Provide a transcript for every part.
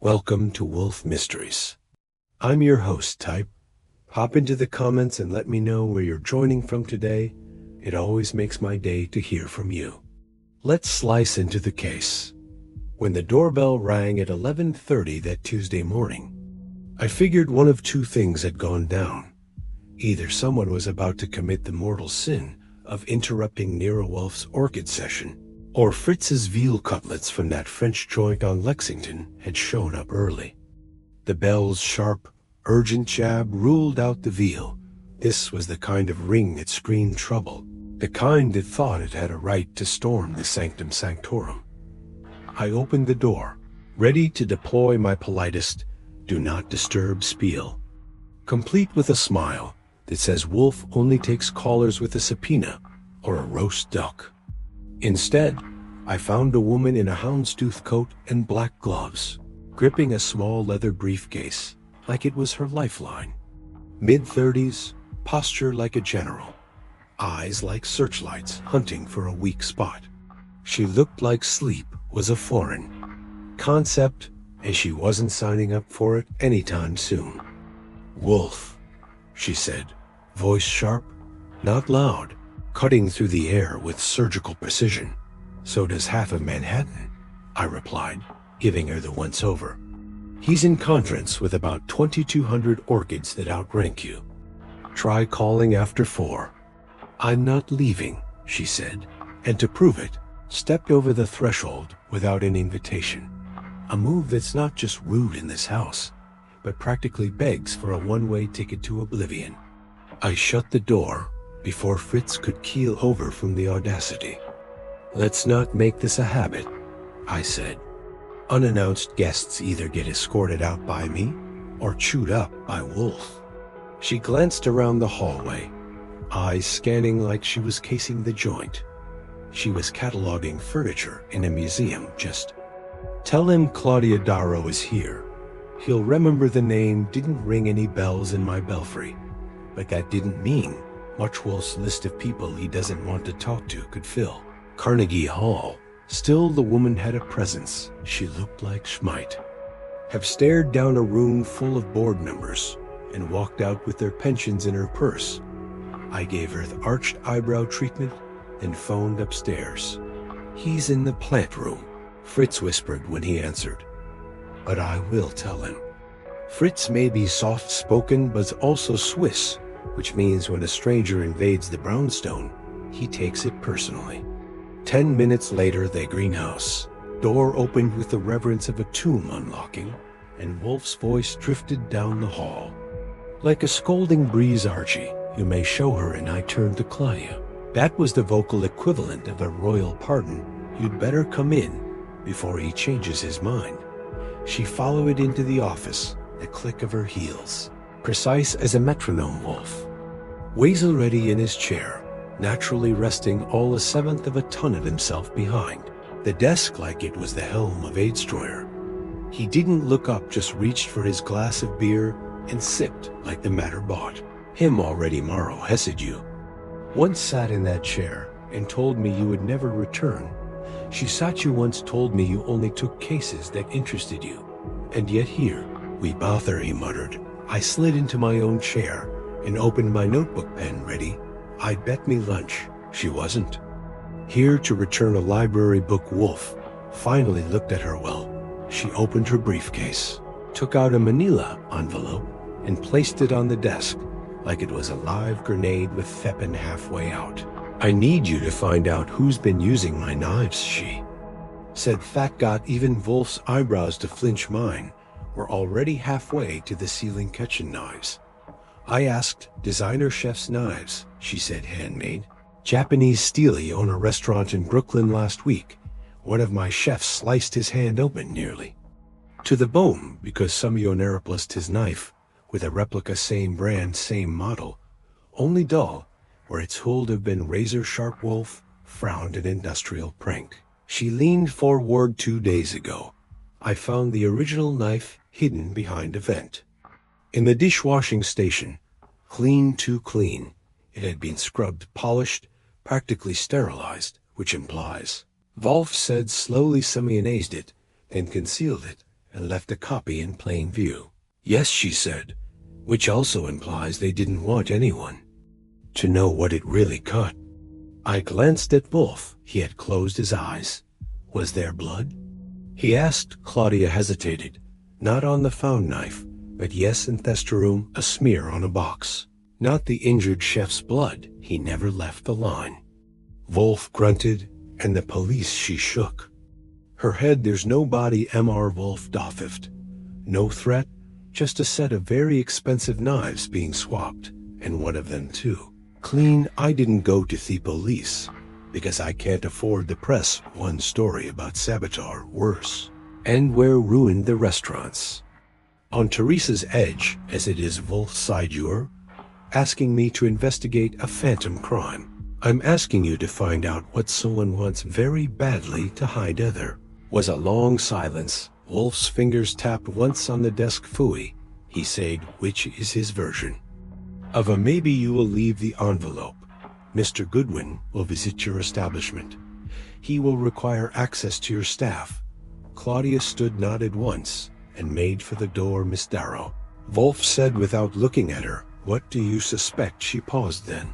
Welcome to Wolf Mysteries. I'm your host, Type. Hop into the comments and let me know where you're joining from today. It always makes my day to hear from you. Let's slice into the case. When the doorbell rang at 11:30 that Tuesday morning, I figured one of two things had gone down. Either someone was about to commit the mortal sin of interrupting Nero Wolfe's orchid session, or Fritz's veal cutlets from that French joint on Lexington had shown up early. The bell's sharp, urgent jab ruled out the veal. This was the kind of ring that screamed trouble, the kind that thought it had a right to storm the sanctum sanctorum. I opened the door, ready to deploy my politest "do not disturb" spiel, complete with a smile that says Wolfe only takes callers with a subpoena or a roast duck. Instead, I found a woman in a houndstooth coat and black gloves, gripping a small leather briefcase like it was her lifeline. Mid-30s, posture like a general, eyes like searchlights hunting for a weak spot. She looked like sleep was a foreign concept, as she wasn't signing up for it anytime soon. "Wolfe," she said, voice sharp, not loud, cutting through the air with surgical precision. "So does half of Manhattan," I replied, giving her the once-over. "He's in conference with about 2,200 orchids that outrank you. Try calling after 4. "I'm not leaving," she said, and to prove it, stepped over the threshold without an invitation. A move that's not just rude in this house, but practically begs for a one-way ticket to oblivion. I shut the door before Fritz could keel over from the audacity. "Let's not make this a habit," I said. "Unannounced guests either get escorted out by me or chewed up by Wolfe." She glanced around the hallway, eyes scanning like she was casing the joint. She was cataloging furniture in a museum. "Just tell him Claudia Darrow is here. He'll remember the name didn't ring any bells in my belfry, but that didn't mean much Wolfe's list of people he doesn't want to talk to could fill Carnegie Hall." Still, the woman had a presence. She looked like Schmidt. Have stared down a room full of board members and walked out with their pensions in her purse. I gave her the arched eyebrow treatment and phoned upstairs. "He's in the plant room," Fritz whispered when he answered. "But I will tell him." Fritz may be soft-spoken but also Swiss, which means when a stranger invades the brownstone, he takes it personally. 10 minutes later, the greenhouse door opened with the reverence of a tomb unlocking, and Wolfe's voice drifted down the hall. "Like a scolding breeze, Archie, you may show her," and I turned to Claudia. That was the vocal equivalent of a royal pardon. "You'd better come in before he changes his mind." She followed into the office, the click of her heels, precise as a metronome. Wolfe, weasel-ready in his chair, naturally resting all 1/7 of a ton of himself behind the desk like it was the helm of a destroyer. He didn't look up, just reached for his glass of beer and sipped like the matter bought him already. "Morrow Hesed, you once sat in that chair and told me you would never return. She sat you once told me you only took cases that interested you. And yet here we bother," he muttered. I slid into my own chair and opened my notebook pen. "Ready? I'd bet me lunch she wasn't here to return a library book." Wolfe finally looked at her well. She opened her briefcase, took out a manila envelope, and placed it on the desk like it was a live grenade with Thepin halfway out. "I need you to find out who's been using my knives," she said. That got even Wolfe's eyebrows to flinch. Mine were already halfway to the ceiling kitchen knives. I asked. "Designer chef's knives," she said. "Handmade. Japanese steely on a restaurant in Brooklyn last week. One of my chefs sliced his hand open nearly to the bone because some yonaire replaced his knife with a replica, same brand, same model, only dull where its hold have been razor sharp." Wolfe frowned. "An industrial prank." She leaned forward. 2 days ago, I found the original knife hidden behind a vent in the dishwashing station. Clean, too clean. It had been scrubbed, polished, practically sterilized, which implies," Wolfe said slowly, semi-anazed it, then concealed it and left a copy in plain view. Yes, she said, which also implies they didn't want anyone to know what it really cut. I glanced at Wolfe. He had closed his eyes. Was there blood? He asked. Claudia hesitated. Not on the found knife, but yes, in Thesterum, a smear on a box. Not the injured chef's blood. He never left the line. Wolfe grunted, and the police, she shook her head. There's no body, Mr. Wolfe doffed. No threat, just a set of very expensive knives being swapped, and one of them too clean. I didn't go to the police, because I can't afford the press one story about saboteur worse, and where ruined the restaurants. On Teresa's edge, as it is, Wolfe sighed. You're asking me to investigate a phantom crime. I'm asking you to find out what someone wants very badly to hide. Other was a long silence. Wolfe's fingers tapped once on the desk. Phooey, he said, which is his version of a maybe. You will leave the envelope. Mr. Goodwin will visit your establishment. He will require access to your staff. Claudia stood, nodded once, and made for the door. Miss Darrow, Wolfe said without looking at her. What do you suspect? She paused. Then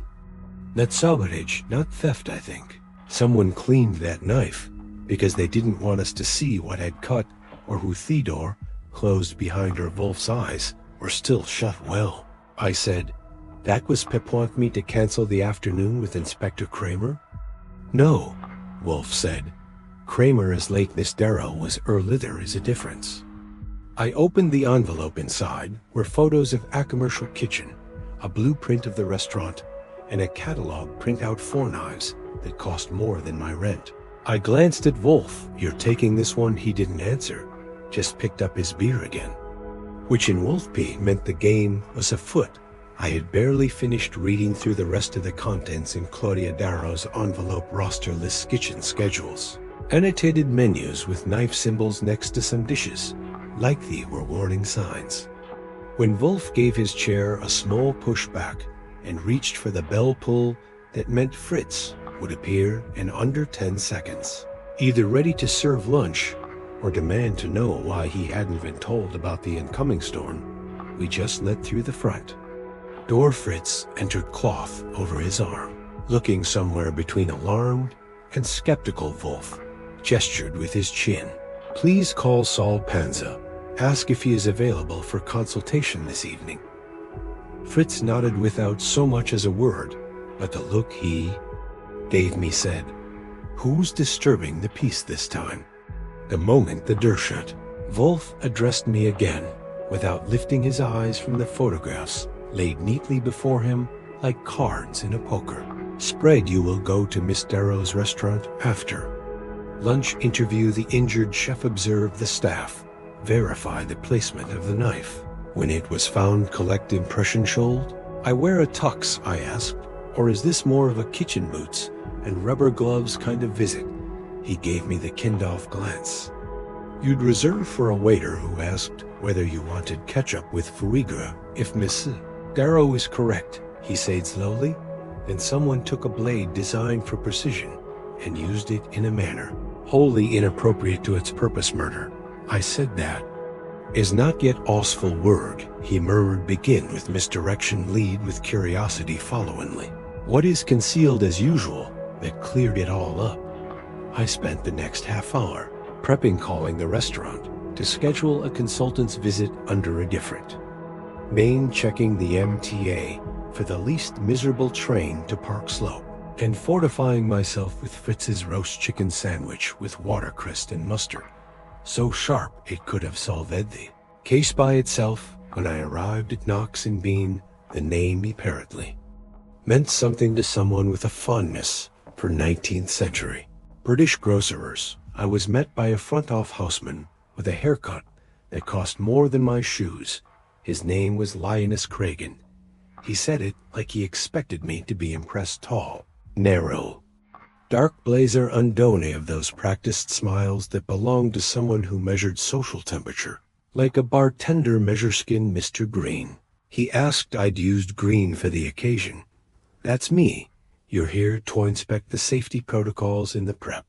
that salvage, not theft, I think. Someone cleaned that knife because they didn't want us to see what had cut or who. The door closed behind her. Wolfe's eyes were still shut. Well, I said, that was Pip. Want me to cancel the afternoon with Inspector Kramer? No, Wolfe said. Kramer is late. Miss Darrow was early. There is a difference. I opened the envelope. Inside were photos of a commercial kitchen, a blueprint of the restaurant, and a catalog printout for knives that cost more than my rent. I glanced at Wolfe. You're taking this one? He didn't answer, just picked up his beer again, which in Wolfe meant the game was afoot. I had barely finished reading through the rest of the contents in Claudia Darrow's envelope. Roster lists, kitchen schedules, annotated menus with knife symbols next to some dishes, like they were warning signs. When Wolfe gave his chair a small push back and reached for the bell pull that meant Fritz would appear in under 10 seconds, either ready to serve lunch or demand to know why he hadn't been told about the incoming storm, we just let through the front door. Fritz entered, cloth over his arm, looking somewhere between alarmed and skeptical. Wolfe gestured with his chin. Please call Saul Panza. Ask if he is available for consultation this evening. Fritz nodded without so much as a word, but the look he gave me said, who's disturbing the peace this time? The moment the door shut, Wolfe addressed me again, without lifting his eyes from the photographs laid neatly before him like cards in a poker spread. You will go to Miss Darrow's restaurant after lunch. Interview the injured chef. Observe the staff. Verify the placement of the knife when it was found. Collect impression. Should I wear a tux? I asked, or is this more of a kitchen boots and rubber gloves kind of visit? He gave me the Kindoff glance you'd reserve for a waiter who asked whether you wanted ketchup with foie. If Miss Darrow is correct, he said slowly, then someone took a blade designed for precision and used it in a manner wholly inappropriate to its purpose. Murder, I said, that is not yet awful word, he murmured. Begin with misdirection, lead with curiosity followingly. What is concealed as usual that cleared it all up? I spent the next half hour prepping, calling the restaurant to schedule a consultant's visit under a different name, checking the MTA for the least miserable train to Park Slope, and fortifying myself with Fritz's roast chicken sandwich with watercress and mustard, so sharp it could have solved the case by itself. When I arrived at Knox and Bean, the name apparently meant something to someone with a fondness for 19th century British grocers. I was met by a front-off houseman with a haircut that cost more than my shoes. His name was Linus Cragen. He said it like he expected me to be impressed. Tall, narrow, dark blazer, undone of those practiced smiles that belonged to someone who measured social temperature, like a bartender measure skin. Mr. Green, he asked. I'd used green for the occasion. That's me. You're here to inspect the safety protocols in the prep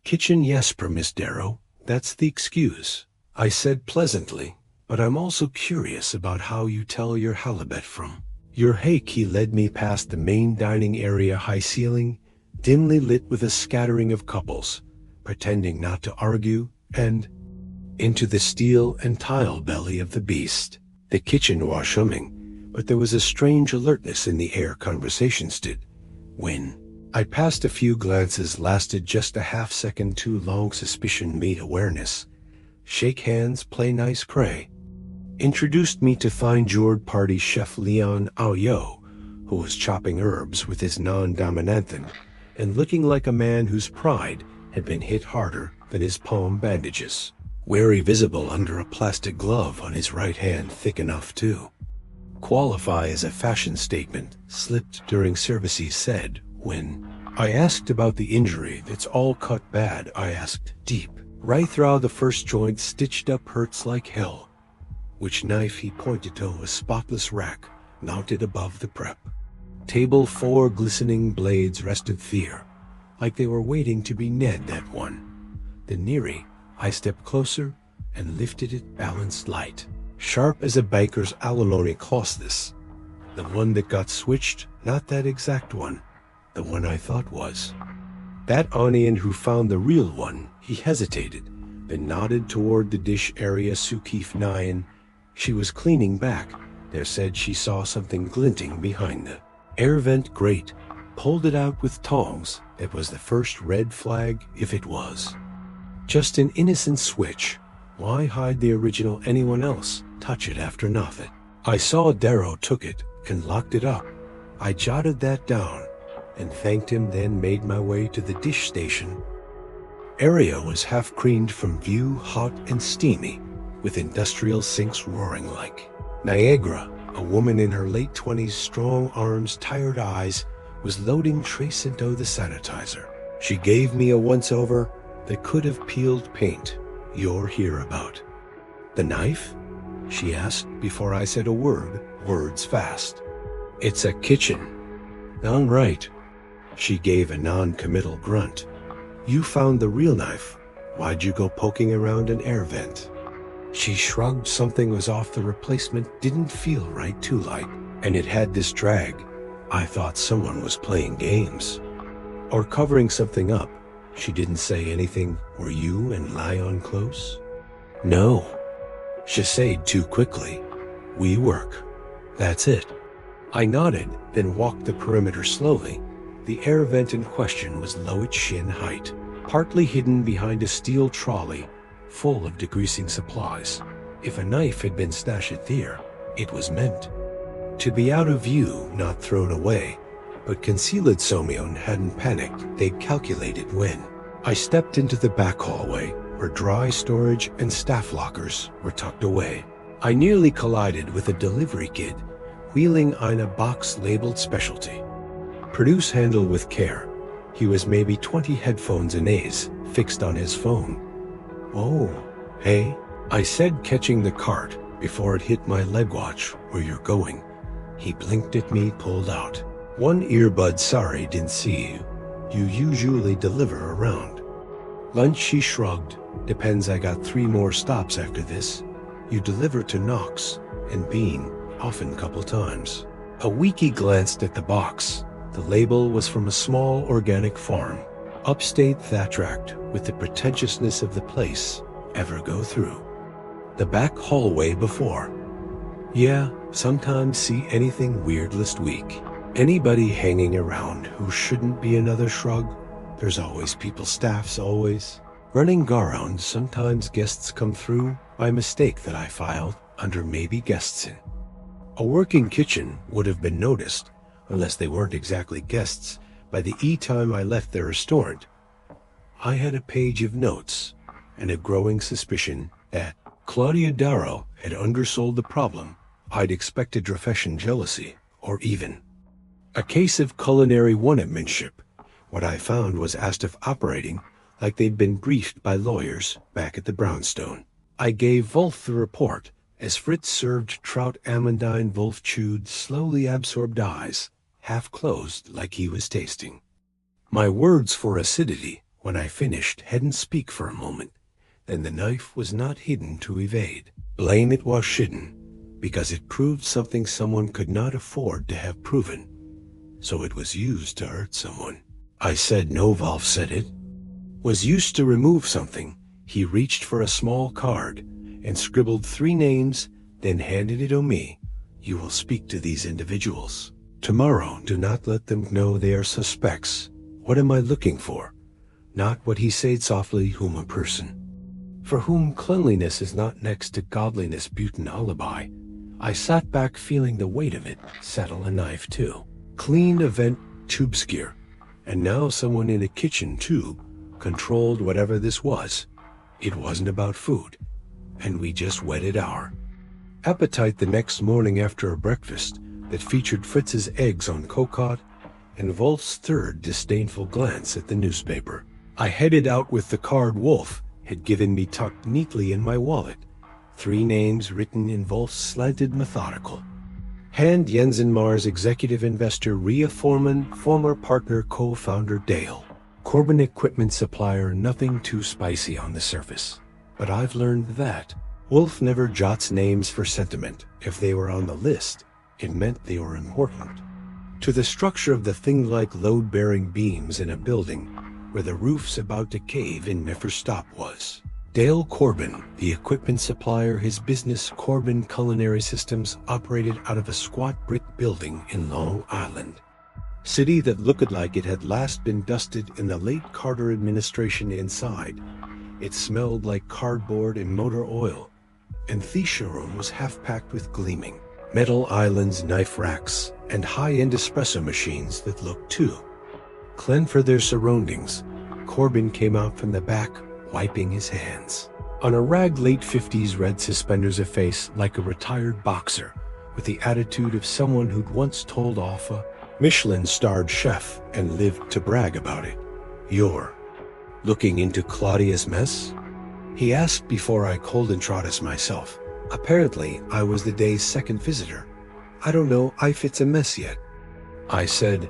kitchen? Yes, per Miss Darrow. That's the excuse. I said pleasantly, but I'm also curious about how you tell your halibut from your hake. He led me past the main dining area, high ceiling, dimly lit with a scattering of couples, pretending not to argue, and into the steel and tile belly of the beast. The kitchen was humming, but there was a strange alertness in the air. Conversations did. When I passed, a few glances lasted just a half second too long. Suspicion meet awareness. Shake hands, play nice, pray. Introduced me to fine Jord party chef Leon Aoyo, who was chopping herbs with his non-dominanthan and looking like a man whose pride had been hit harder than his palm bandages. Wary visible under a plastic glove on his right hand, thick enough to qualify as a fashion statement, slipped during service. He said, when I asked about the injury, "It's all cut bad," I asked, "Deep?" "Right through the first joint, stitched up, hurts like hell." Which knife? He pointed to a spotless rack mounted above the prep table. 4 glistening blades rested there, like they were waiting to be ned. That one. The Neri. I stepped closer and lifted it, balanced light, sharp as a banker's alimony cost. This, the one that got switched, not that exact one, the one I thought was that onion. Who found the real one? He hesitated, then nodded toward the dish area. Sukif Nyan. She was cleaning back there, said she saw something glinting behind the air vent grate, pulled it out with tongs. It was the first red flag. If it was just an innocent switch, why hide the original? Anyone else touch it after nothing? I saw Darrow took it and locked it up. I jotted that down and thanked him, then made my way to the dish station. Area was half cleaned from view, hot and steamy, with industrial sinks roaring like Niagara. A woman in her late 20s, strong arms, tired eyes, was loading trace into the sanitizer. She gave me a once-over that could have peeled paint. "You're here about the knife?" she asked before I said a word, words fast. "It's a kitchen." "All right." She gave a non-committal grunt. "You found the real knife. Why'd you go poking around an air vent?" She shrugged. Something was off. The replacement didn't feel right, too light, and it had this drag. I thought someone was playing games or covering something up. She didn't say anything. "Were you and Lion close?" "No." She said too quickly. "We work. That's it." I nodded, then walked the perimeter slowly. The air vent in question was low at shin height, partly hidden behind a steel trolley full of degreasing supplies. If a knife had been stashed there, it was meant to be out of view, not thrown away. But concealed. Someone hadn't panicked. They'd calculated when. I stepped into the back hallway, where dry storage and staff lockers were tucked away. I nearly collided with a delivery kid, wheeling in a box labeled specialty. "Produce, handle with care." He was maybe 20, headphones and A's fixed on his phone. "Oh, hey," I said, catching the cart before it hit my leg. "Watch where you're going." He blinked at me, pulled out one earbud. "Sorry, didn't see you. You usually deliver around lunch?" She shrugged. "Depends. I got 3 more stops after this." "You deliver to Knox and Bean, often couple times." A wiki glanced at the box. The label was from a small organic farm, upstate. Thatched with the pretentiousness of the place. "Ever go through the back hallway before?" "Yeah, sometimes. See anything weird last week?" "Anybody hanging around who shouldn't be?" Another shrug. "There's always people. Staff's always running around. Sometimes guests come through by mistake that I filed under maybe guests in a working kitchen would have been noticed, unless they weren't exactly guests, by the time I left their restaurant." I had a page of notes and a growing suspicion that Claudia Darrow had undersold the problem. I'd expected profession jealousy, or even a case of culinary one-upmanship. What I found was Astaf operating like they'd been briefed by lawyers back at the brownstone. I gave Wolfe the report as Fritz served trout amandine. Wolfe chewed, slowly absorbed, eyes half closed like he was tasting my words for acidity. When I finished, hadn't speak for a moment, then the knife was not hidden to evade. Blame it was hidden, because it proved something someone could not afford to have proven. So it was used to hurt someone. I said no. Wolfe said it was used to remove something. He reached for a small card and scribbled 3 names, then handed it to me. You will speak to these individuals tomorrow. Do not let them know they are suspects. What am I looking for? Not what he said softly, whom a person for whom cleanliness is not next to godliness but an alibi. I sat back feeling the weight of it. Settle a knife too. Clean event tubes gear. And now someone in a kitchen tube controlled whatever this was. It wasn't about food. And we just whetted our appetite the next morning after a breakfast that featured Fritz's eggs on cocotte and Wolfe's third disdainful glance at the newspaper. I headed out with the card Wolfe had given me tucked neatly in my wallet. 3 names written in Wolfe's slanted methodical hand: Jensen Mars, executive investor; Rhea Foreman, former partner, co-founder; Dale Corbin, equipment supplier. Nothing too spicy on the surface, but I've learned that Wolfe never jots names for sentiment. If they were on the list, it meant they were important to the structure of the thing, like load-bearing beams in a building where the roof's about to cave in. Never stop was Dale Corbin, the equipment supplier. His business, Corbin Culinary Systems, operated out of a squat brick building in Long Island City that looked like it had last been dusted in the late Carter administration. Inside, it smelled like cardboard and motor oil, and the showroom was half-packed with gleaming metal islands, knife racks, and high-end espresso machines that looked too clean for their surroundings. Corbin came out from the back, wiping his hands on a rag. Late 50s red suspenders, a face like a retired boxer, with the attitude of someone who'd once told off a Michelin-starred chef and lived to brag about it. You're looking into Claudia's mess? He asked before I cold introduced myself. Apparently, I was the day's second visitor. I don't know if it's a mess yet. I said,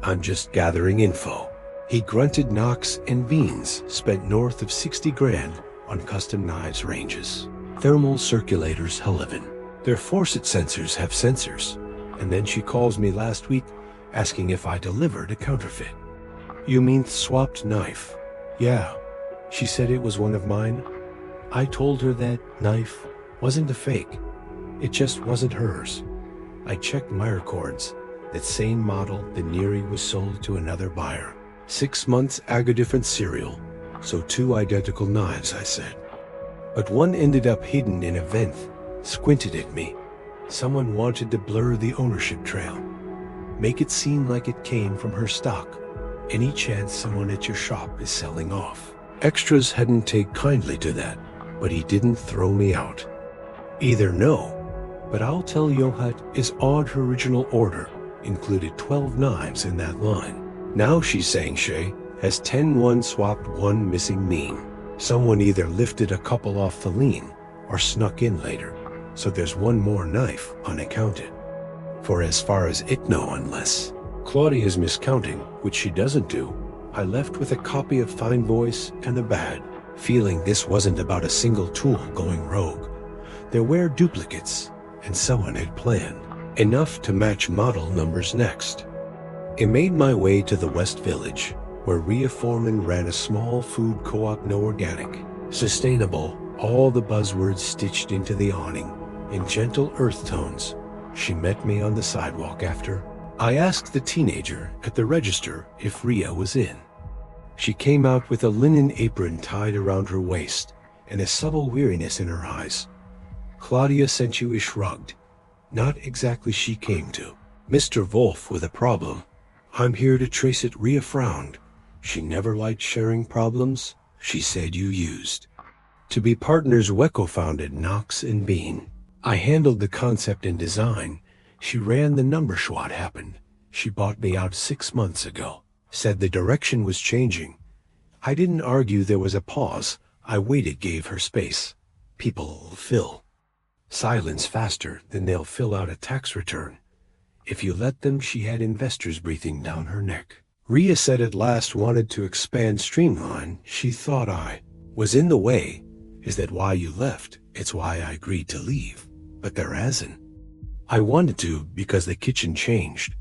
I'm just gathering info. He grunted. Knox and Beans spent north of 60 grand on custom knives ranges, thermal circulators, Heleven. Their faucet sensors have sensors. And then she calls me last week asking if I delivered a counterfeit. You mean swapped knife? Yeah. She said it was one of mine. I told her that knife wasn't a fake. It just wasn't hers. I checked my records. That same model, the Nero, was sold to another buyer. 6 months ago, different serial. So 2 identical knives, I said. But one ended up hidden in a vent. Squinted at me. Someone wanted to blur the ownership trail. Make it seem like it came from her stock. Any chance someone at your shop is selling off? Extras hadn't taken kindly to that, but he didn't throw me out. Either no, but I'll tell Johat is odd. Her original order included 12 knives in that line. Now she's saying she has 10, 1 swapped, 1 missing. Mean someone either lifted a couple off the lean or snuck in later, so there's 1 more knife unaccounted for as far as it know, unless Claudia's miscounting, which she doesn't do. I left with a copy of Fine Voice and a bad feeling this wasn't about a single tool going rogue. There were duplicates, and someone had planned enough to match model numbers next. I made my way to the West Village, where Rhea Foreman ran a small food co-op. No organic, sustainable, all the buzzwords stitched into the awning in gentle earth tones. She met me on the sidewalk after I asked the teenager at the register if Rhea was in. She came out with a linen apron tied around her waist and a subtle weariness in her eyes. Claudia sent you? I shrugged. Not exactly. She came to Mr. Wolfe with a problem. I'm here to trace it. Rhea frowned. She never liked sharing problems. She said you used to be partners. Wecco founded Knox and Bean. I handled the concept and design. She ran the numbers. What happened? She bought me out 6 months ago. Said the direction was changing. I didn't argue. There was a pause. I waited, gave her space. People fill silence faster than they'll fill out a tax return. If you let them. She had investors breathing down her neck. Rhea said at last wanted to expand, streamline. She thought I was in the way. Is that why you left? It's why I agreed to leave. But there hasn't. I wanted to because the kitchen changed.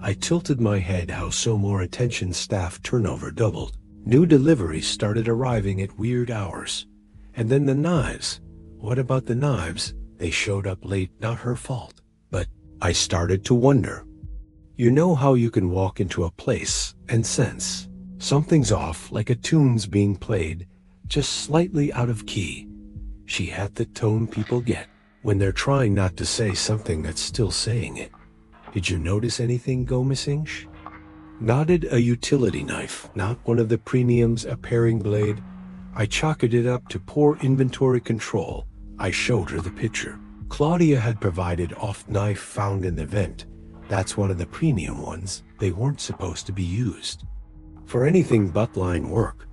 I tilted my head how so more attention staff turnover doubled. New deliveries started arriving at weird hours. And then the knives. What about the knives? They showed up late, not her fault. But I started to wonder. You know how you can walk into a place and sense something's off, like a tune's being played, just slightly out of key. She had the tone people get when they're trying not to say something that's still saying it. Did you notice anything go missing? Nodded. A utility knife, not one of the premiums, a paring blade. I chalked it up to poor inventory control. I showed her the picture. Claudia had provided off knife found in the vent. That's one of the premium ones. They weren't supposed to be used for anything but line work.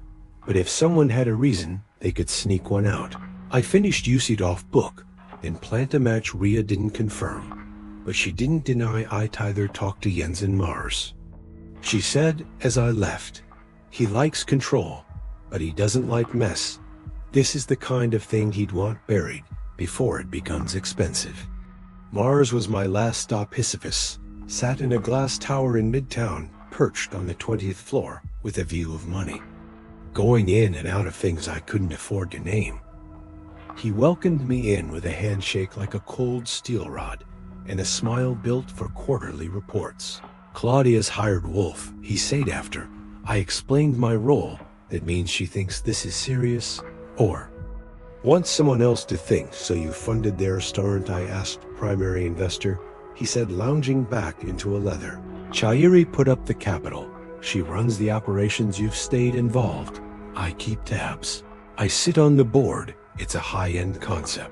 But if someone had a reason, they could sneak one out. I finished used off book, then plant a match. Rhea didn't confirm, but she didn't deny I'd either talk to Jens and Mars. She said as I left, he likes control, but he doesn't like mess. This is the kind of thing he'd want buried before it becomes expensive. Mars was my last stop. Sisyphus sat in a glass tower in Midtown, perched on the 20th floor with a view of money going in and out of things I couldn't afford to name. He welcomed me in with a handshake like a cold steel rod and a smile built for quarterly reports. Claudia's hired Wolfe, he said after I explained my role. That means she thinks this is serious, or wants someone else to think. So you funded their start? I asked. Primary investor, he said, lounging back into a leather. Chayiri put up the capital. She runs the operations. You've stayed involved. I keep tabs. I sit on the board. It's a high-end concept.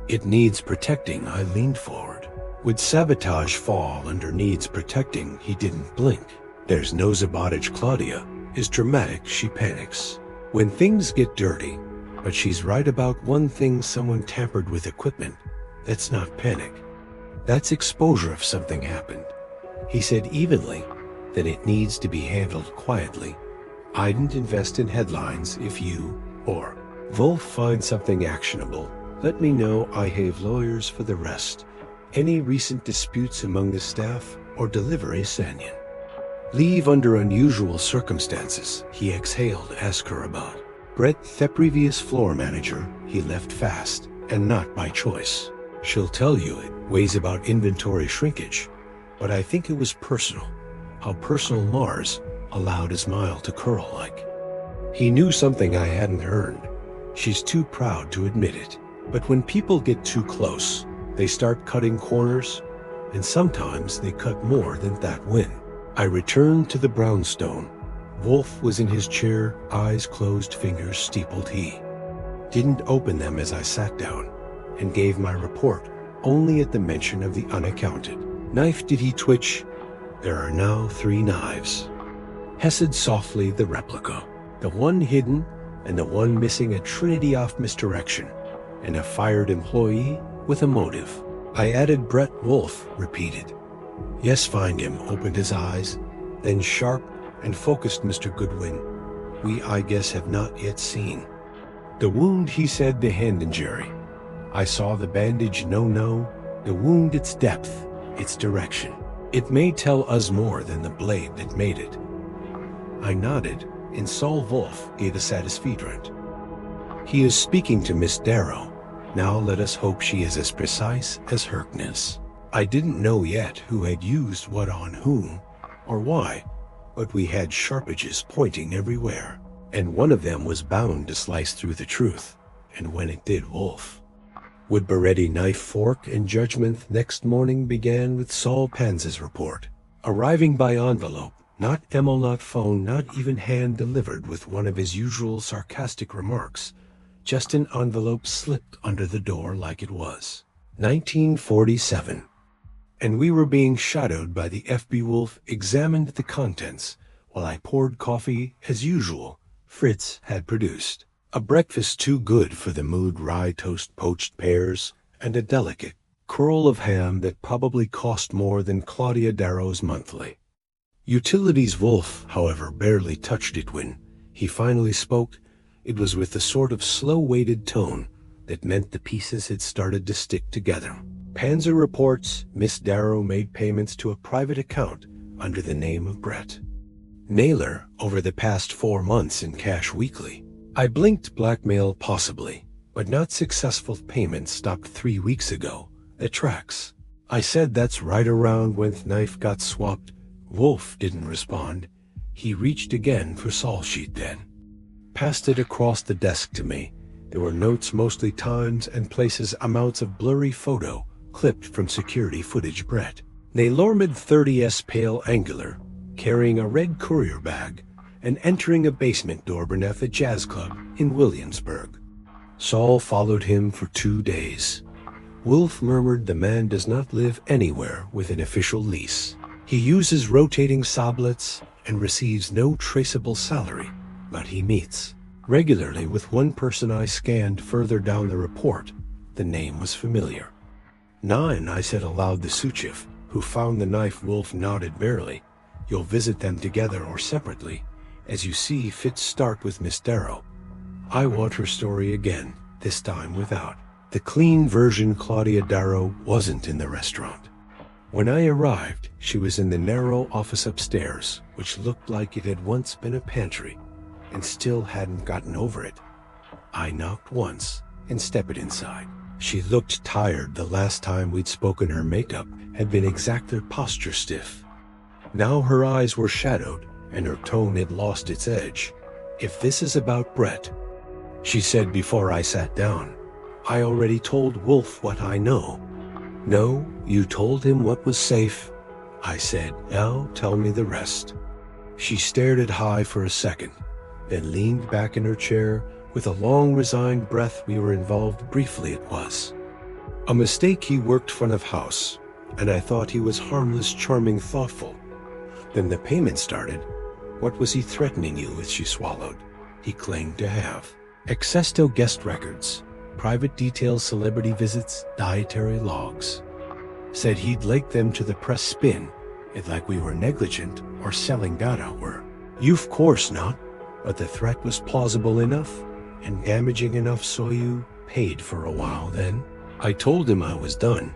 It needs protecting. I leaned forward. Would sabotage fall under needs protecting? He didn't blink. There's no sabotage. Claudia is dramatic. She panics when things get dirty. But she's right about one thing: someone tampered with equipment. That's not panic. That's exposure if something happened. He said evenly that it needs to be handled quietly. I didn't invest in headlines. If you or Wolfe find something actionable, let me know. I have lawyers for the rest. Any recent disputes among the staff or delivery? Sanyan. Leave under unusual circumstances. He exhaled. Ask her about Brett, the previous floor manager. He left fast and not by choice. She'll tell you it weighs about inventory shrinkage, but I think it was personal. How personal? Mars allowed his smile to curl like he knew something I hadn't heard. She's too proud to admit it, but when people get too close, they start cutting corners, and sometimes they cut more than that. When I returned to the brownstone, Wolfe was in his chair, eyes closed, fingers steepled. He didn't open them as I sat down and gave my report, only at the mention of the unaccounted knife did he twitch. There are now 3 knives. Hesed softly. The replica, the one hidden, and the one missing. A trinity of misdirection, and a fired employee with a motive. I added. Brett. Wolfe repeated. Yes, find him. Opened his eyes, then sharp and focused. Mr. Goodwin, we, I guess, have not yet seen the wound, he said. The hand injury. I saw the bandage. No, the wound, its depth, its direction. It may tell us more than the blade that made it. I nodded, and Saul Wolfe gave a satisfied. He is speaking to Miss Darrow. Now let us hope she is as precise as Harkness. I didn't know yet who had used what on whom, or why, but we had sharp edges pointing everywhere, and one of them was bound to slice through the truth. And when it did, Wolfe would Beretti knife, fork, and judgment. Next morning began with Saul Panza's report, arriving by envelope, not email, not phone, not even hand-delivered, with one of his usual sarcastic remarks. Just an envelope slipped under the door like it was 1947. And we were being shadowed by the FB. Wolfe examined the contents while I poured coffee as usual. Fritz had produced a breakfast too good for the mood: rye toast, poached pears, and a delicate curl of ham that probably cost more than Claudia Darrow's monthly utilities. Wolfe, however, barely touched it when he finally spoke. It was with the sort of slow-weighted tone that meant the pieces had started to stick together. Panzer reports Miss Darrow made payments to a private account under the name of Brett Naylor over the past 4 months in cash weekly. I blinked. Blackmail possibly, but not successful. Payments stopped 3 weeks ago. It tracks. I said that's right around when the knife got swapped. Wolfe didn't respond. He reached again for Saul sheet, then passed it across the desk to me. There were notes, mostly times and places, amounts of blurry photo clipped from security footage. Brett Naylor, mid-30s, pale, angular, carrying a red courier bag and entering a basement door beneath a jazz club in Williamsburg. Saul followed him for 2 days. Wolfe murmured the man does not live anywhere with an official lease. He uses rotating sublets and receives no traceable salary, but he meets regularly with one person. I scanned further down the report. The name was familiar. 9, I said aloud. The Suchief who found the knife. Wolfe nodded barely. You'll visit them together or separately, as you see fit. Start with Miss Darrow. I want her story again, this time without the clean version. Claudia Darrow wasn't in the restaurant. When I arrived, she was in the narrow office upstairs, which looked like it had once been a pantry, and still hadn't gotten over it. I knocked once and stepped inside. She looked tired. The last time we'd spoken, her makeup had been exact, posture stiff. Now her eyes were shadowed, and her tone had lost its edge. If this is about Brett, she said before I sat down, I already told Wolfe what I know. No, you told him what was safe, I said. Now tell me the rest. She stared at high for a second, then leaned back in her chair with a long, resigned breath. We were involved briefly. It was a mistake. He worked front of house, and I thought he was harmless, charming, thoughtful. Then the payment started. What was he threatening you with? She swallowed. He claimed to have access to guest records, private details, celebrity visits, dietary logs. Said he'd like them to the press. Spin it like we were negligent or selling data. Were you? Of course not. But the threat was plausible enough and damaging enough, so you paid for a while. Then I told him I was done.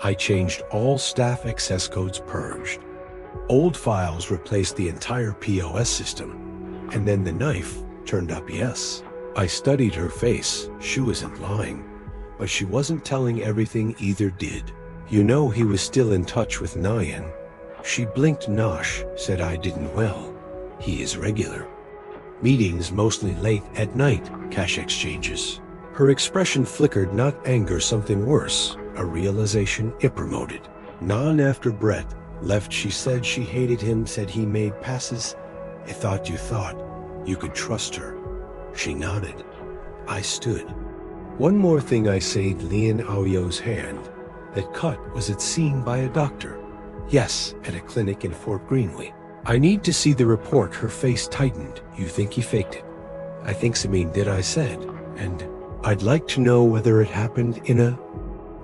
I changed all staff, access codes purged, old files replaced, the entire POS system, and then the knife turned up. Yes. I studied her face. She wasn't lying, but she wasn't telling everything either. Did you know he was still in touch with Nyan? She blinked. Nosh, said I didn't. Well, he is regular. Meetings, mostly late at night, cash exchanges. Her expression flickered. Not anger, something worse, a realization. It promoted. None after Brett left, she said she hated him, said he made passes. I thought you could trust her. She nodded. I stood. One more thing, I said. Lian Aoyo's hand. That cut, was it seen by a doctor? Yes, at a clinic in Fort Greenway. I need to see the report. Her face tightened. You think he faked it? I think so. Mean, did I said. And I'd like to know whether it happened in a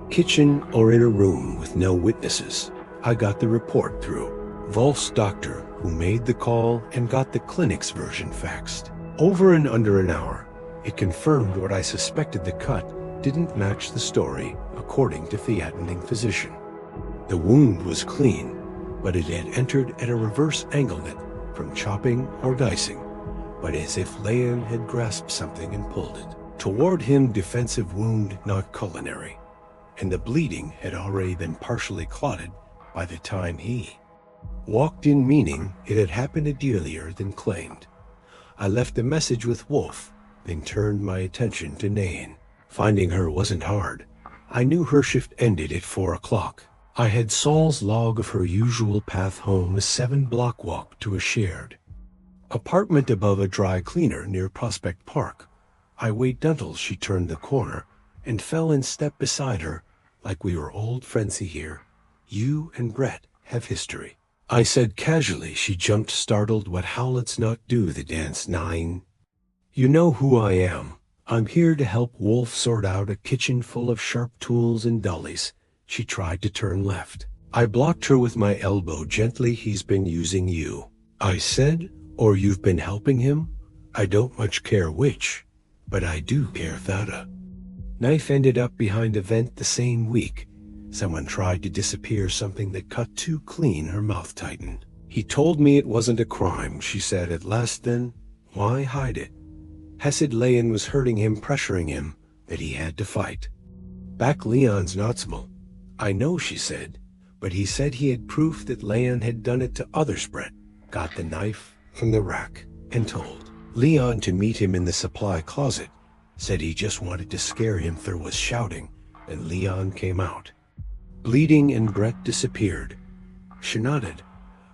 kitchen or in a room with no witnesses. I got the report through Wolfe's doctor, who made the call and got the clinic's version faxed. Over in under an hour, it confirmed what I suspected. The cut didn't match the story, according to the attending physician. The wound was clean, but it had entered at a reverse angle, not from chopping or dicing, but as if Lian had grasped something and pulled it toward him. Defensive wound, not culinary, and the bleeding had already been partially clotted by the time he walked in, meaning it had happened earlier than claimed. I left a message with Wolfe, then turned my attention to Nayan. Finding her wasn't hard. I knew her shift ended at 4 o'clock. I had Saul's log of her usual path home, a 7-block walk to a shared apartment above a dry cleaner near Prospect Park. I waited until she turned the corner and fell in step beside her, like we were old friends. Here, you and Brett have history, I said casually. She jumped, startled. What? How? Let's not do the dance. 9. You know who I am. I'm here to help Wolfe sort out a kitchen full of sharp tools and dollies. She tried to turn left. I blocked her with my elbow gently. He's been using you, I said, or you've been helping him. I don't much care which. but I do care thada. Knife ended up behind a vent the same week. Someone tried to disappear something that cut too clean, her mouth tightened. He told me it wasn't a crime, she said at last. Then why hide it? Hesed Leon was hurting him, pressuring him, that he had to fight. Back Leon's not small. I know, she said, but he said he had proof that Leon had done it to others. Brett got the knife from the rack and told Leon to meet him in the supply closet. Said he just wanted to scare him. There was shouting, and Leon came out, bleeding, and Brett disappeared. She nodded.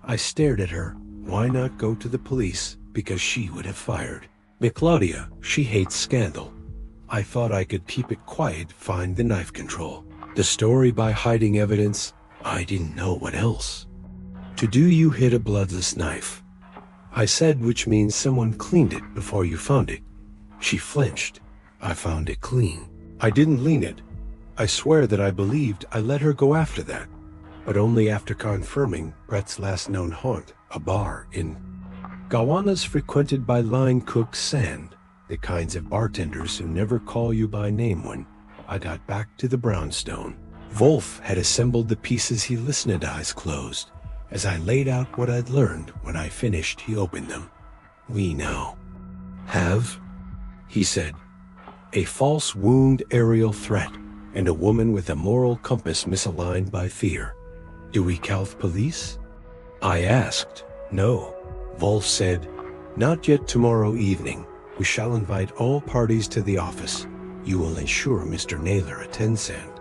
I stared at her. Why not go to the police? Because she would have fired me. Claudia, she hates scandal. I thought I could keep it quiet, find the knife control. The story by hiding evidence. I didn't know what else to do. You hid a bloodless knife, I said, which means someone cleaned it before you found it. She flinched. I found it clean. I didn't lean it. I swear that I believed. I let her go after that, but only after confirming Brett's last known haunt, a bar in Gowanus frequented by line cooks Sand, the kinds of bartenders who never call you by name. When I got back to the brownstone, Wolfe had assembled the pieces. He listened, eyes closed, as I laid out what I'd learned. When I finished, he opened them. We now have, he said, a false wound, aerial threat, and a woman with a moral compass misaligned by fear. Do we call the police? I asked. No. Wolfe said, not yet. Tomorrow evening, we shall invite all parties to the office. You will ensure Mr. Naylor attends, and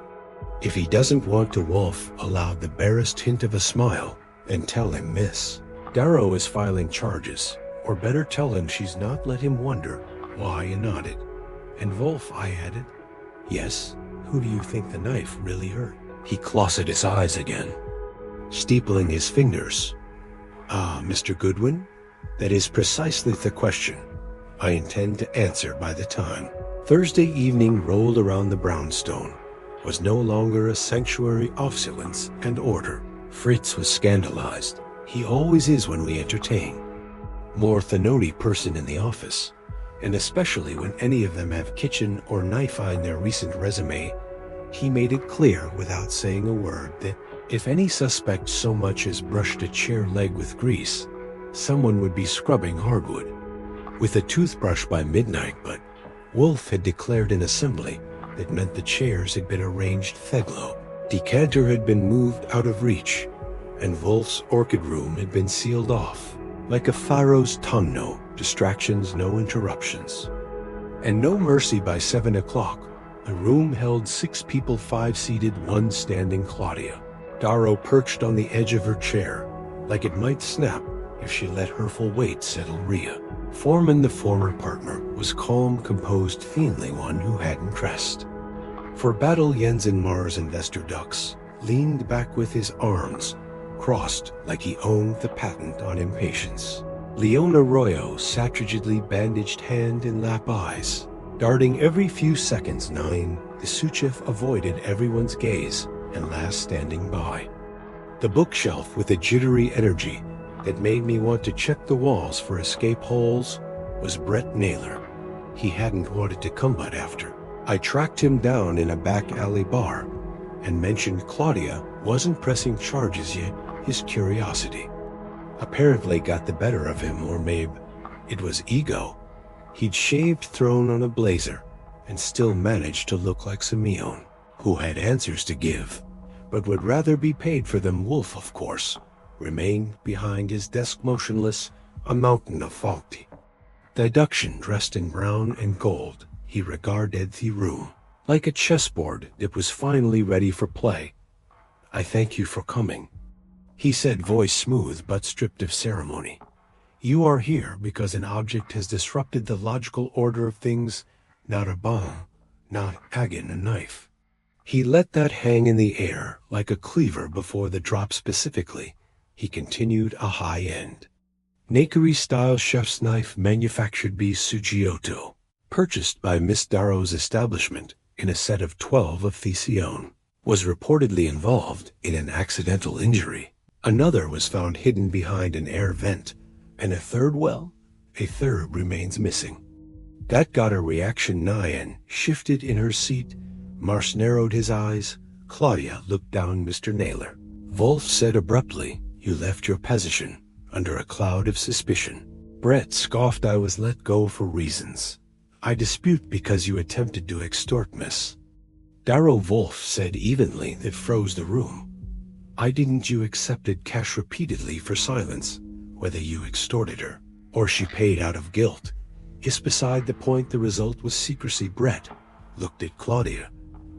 if he doesn't want to, Wolfe allowed the barest hint of a smile, and tell him Miss Darrow is filing charges, or better tell him she's not. Let him wonder why. And nodded. And Wolfe, I added, yes, who do you think the knife really hurt? He closed his eyes again, steepling his fingers. Mr. Goodwin, that is precisely the question I intend to answer. By the time Thursday evening rolled around, the brownstone was no longer a sanctuary of silence and order. Fritz was scandalized. He always is when we entertain more than any person in the office, and especially when any of them have kitchen or knife in their recent resume. He made it clear without saying a word that if any suspect so much as brushed a chair leg with grease, someone would be scrubbing hardwood with a toothbrush by midnight. But Wolfe had declared in assembly that meant the chairs had been arranged theglo. Decanter had been moved out of reach, and Wolfe's orchid room had been sealed off like a pharaoh's tonneau. Distractions, no interruptions, and no mercy. By 7 o'clock, the room held 6 people, 5 seated, 1 standing. Claudia Darrow perched on the edge of her chair, like it might snap if she let her full weight settle. Rhea Foreman, the former partner, was calm, composed, the only one who hadn't dressed for battle. Jensen Mars, investor Ducks, leaned back with his arms crossed like he owned the patent on impatience. Leona Royo sat rigidly, bandaged hand and lap, eyes darting every few seconds. 9. The sous-chef avoided everyone's gaze and last standing by the bookshelf with a jittery energy that made me want to check the walls for escape holes was Brett Naylor. He hadn't wanted to come, but after I tracked him down in a back alley bar and mentioned Claudia wasn't pressing charges yet, his curiosity apparently got the better of him. Or maybe it was ego. He'd shaved, thrown on a blazer, and still managed to look like Simeon, who had answers to give, but would rather be paid for them. Wolfe, of course, remained behind his desk motionless, a mountain of faulty deduction. Dressed in brown and gold, he regarded the room like a chessboard that was finally ready for play. I thank you for coming, he said, voice smooth but stripped of ceremony. You are here because an object has disrupted the logical order of things, not a bomb, not again a knife. He let that hang in the air like a cleaver before the drop. Specifically, he continued, a high-end Nakiri-style chef's knife manufactured by Sugioto, purchased by Miss Darrow's establishment in a set of 12 of Thesion, was reportedly involved in an accidental injury. Another was found hidden behind an air vent, and a third remains missing. That got a reaction. Nyan shifted in her seat. Mars narrowed his eyes. Claudia looked down. Mr. Naylor, Wolfe said abruptly, you left your position under a cloud of suspicion. Brett scoffed. I was let go for reasons. I dispute because you attempted to extort Miss. Nero Wolfe said evenly. That froze the room. I didn't. You accepted cash repeatedly for silence. Whether you extorted her or she paid out of guilt is beside the point. The result was secrecy. Brett looked at Claudia.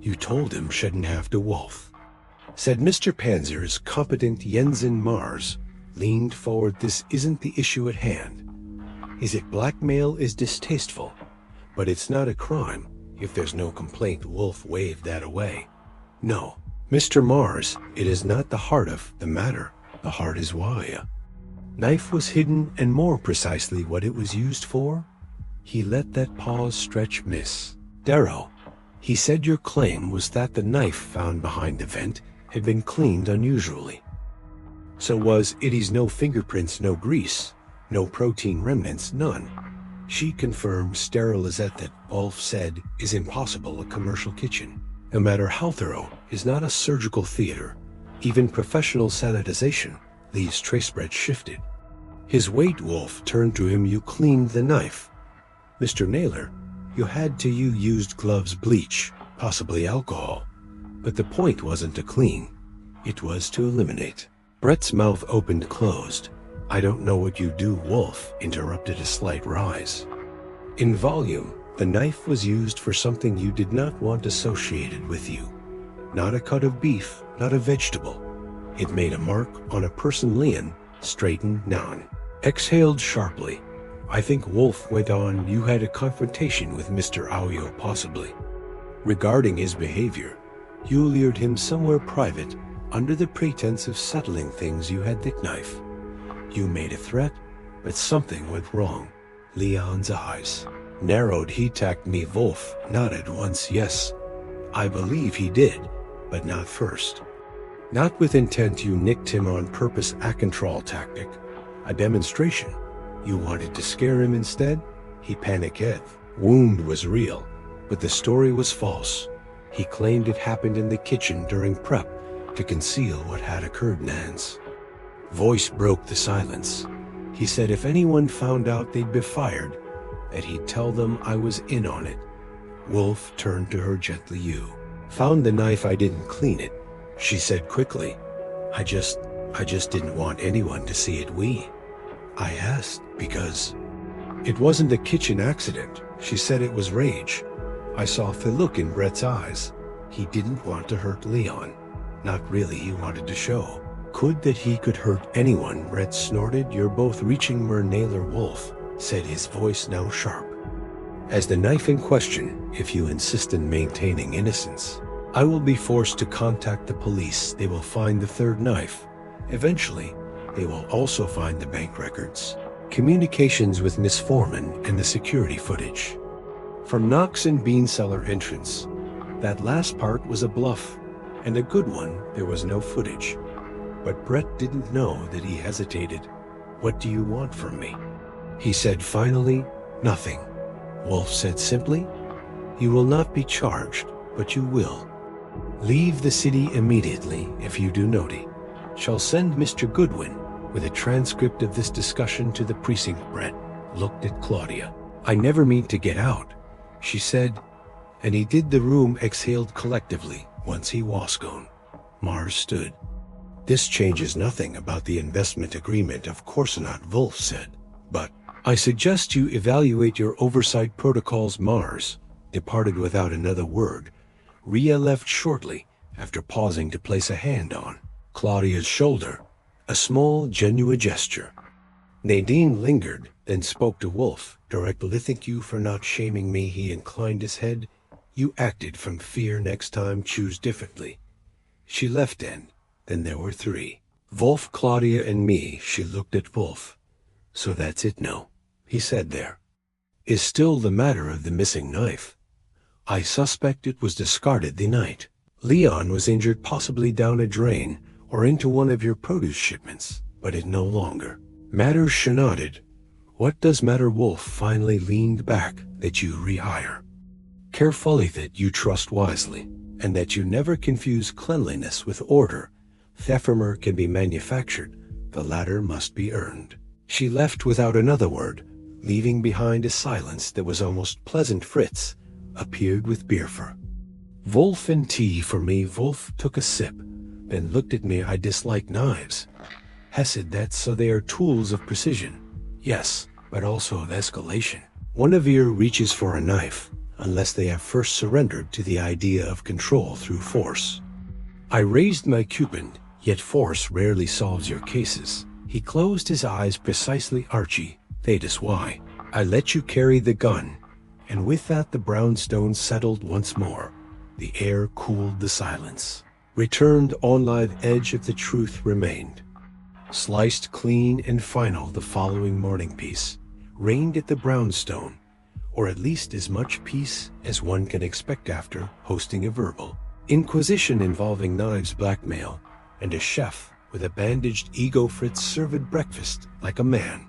You told him shouldn't have to. Wolfe said Mr. Panzer's competent. Jensen Mars leaned forward. This isn't the issue at hand. Is it blackmail? Is distasteful, but it's not a crime if there's no complaint. Wolfe waved that away. No, Mr. Mars, it is not the heart of the matter. The heart is why knife was hidden, and more precisely what it was used for. He let that pause stretch. Miss Darrow, he said your claim was that the knife found behind the vent had been cleaned unusually. So was it? He's no fingerprints, no grease, no protein remnants, none. She confirmed. Sterilizette, that Wolfe said is impossible. A commercial kitchen, no matter how thorough, is not a surgical theater. Even professional sanitization leaves trace. Brett shifted his weight. Wolfe turned to him. You cleaned the knife. Mr. Naylor, you had to. You used gloves, bleach, possibly alcohol. But the point wasn't to clean. It was to eliminate. Brett's mouth opened, closed. I don't know what you do. Wolfe interrupted. A slight rise in volume. The knife was used for something you did not want associated with you. Not a cut of beef, not a vegetable. It made a mark on a person. Leon straightened. Nan exhaled sharply. I think Wolfe went on. You had a confrontation with Mr. Aoyo, possibly regarding his behavior. You lured him somewhere private under the pretense of settling things. You had the knife. You made a threat, but something went wrong. Leon's eyes narrowed. He attacked me. Wolfe nodded once. Yes, I believe he did, but not first. Not with intent. You nicked him on purpose. A control tactic, a demonstration. You wanted to scare him instead. He panicked. Wound was real, but the story was false. He claimed it happened in the kitchen during prep to conceal what had occurred. Nan's voice broke the silence. He said if anyone found out they'd be fired, that he'd tell them I was in on it. Wolfe turned to her gently. You found the knife. I didn't clean it, she said quickly. I just didn't want anyone to see it. I asked because it wasn't a kitchen accident. She said it was rage. I saw the look in Brett's eyes. He didn't want to hurt Leon. Not really. He wanted to show that he could hurt anyone. Brett snorted. You're both reaching. Naylor. Wolfe said, his voice now sharp as the knife in question. If you insist in maintaining innocence, I will be forced to contact the police. They will find the third knife. Eventually, they will also find the bank records, communications with Miss Foreman, and the security footage from Knox and Bean Cellar entrance. That last part was a bluff, and a good one. There was no footage. But Brett didn't know that. He hesitated. What do you want from me? He said finally. Nothing. Wolfe said simply. You will not be charged, but you will leave the city immediately. If you do naughty, shall send Mr. Goodwin with a transcript of this discussion to the precinct. Brett looked at Claudia. I never mean to get out, she said, and he did. The room exhaled collectively. Once he was gone, Mars stood. This changes nothing about the investment agreement. Of course not, Wolfe said. But I suggest you evaluate your oversight protocols. Mars departed without another word. Rhea left shortly after pausing to place a hand on Claudia's shoulder, a small, genuine gesture. Nadine lingered, then spoke to Wolfe directly. Thank you for not shaming me. He inclined his head. You acted from fear. Next time, choose differently. She left then there were three. Wolfe, Claudia, and me. She looked at Wolfe. So that's it now, he said. There is still the matter of the missing knife. I suspect it was discarded the night Leon was injured, possibly down a drain or into one of your produce shipments, but it no longer matters. She nodded. What does matter? Wolfe finally leaned back. That you rehire carefully, that you trust wisely, and that you never confuse cleanliness with order. The ephemer can be manufactured, the latter must be earned. She left without another word, leaving behind a silence that was almost pleasant. Fritz appeared with beer for Wolfe and tea for me. Wolfe took a sip, then looked at me. I dislike knives. Hesed, that's so they are tools of precision. Yes, but also of escalation. One of you reaches for a knife, unless they have first surrendered to the idea of control through force. I raised my cupid, yet force rarely solves your cases. He closed his eyes. Precisely, Archie, that is why I let you carry the gun. And with that the brownstone settled once more. The air cooled, the silence returned. On live edge of the truth remained. Sliced clean and final the following morning. Peace reigned at the brownstone, or at least as much peace as one can expect after hosting a verbal inquisition involving knives, blackmail, and a chef with a bandaged ego. Fritz served breakfast like a man,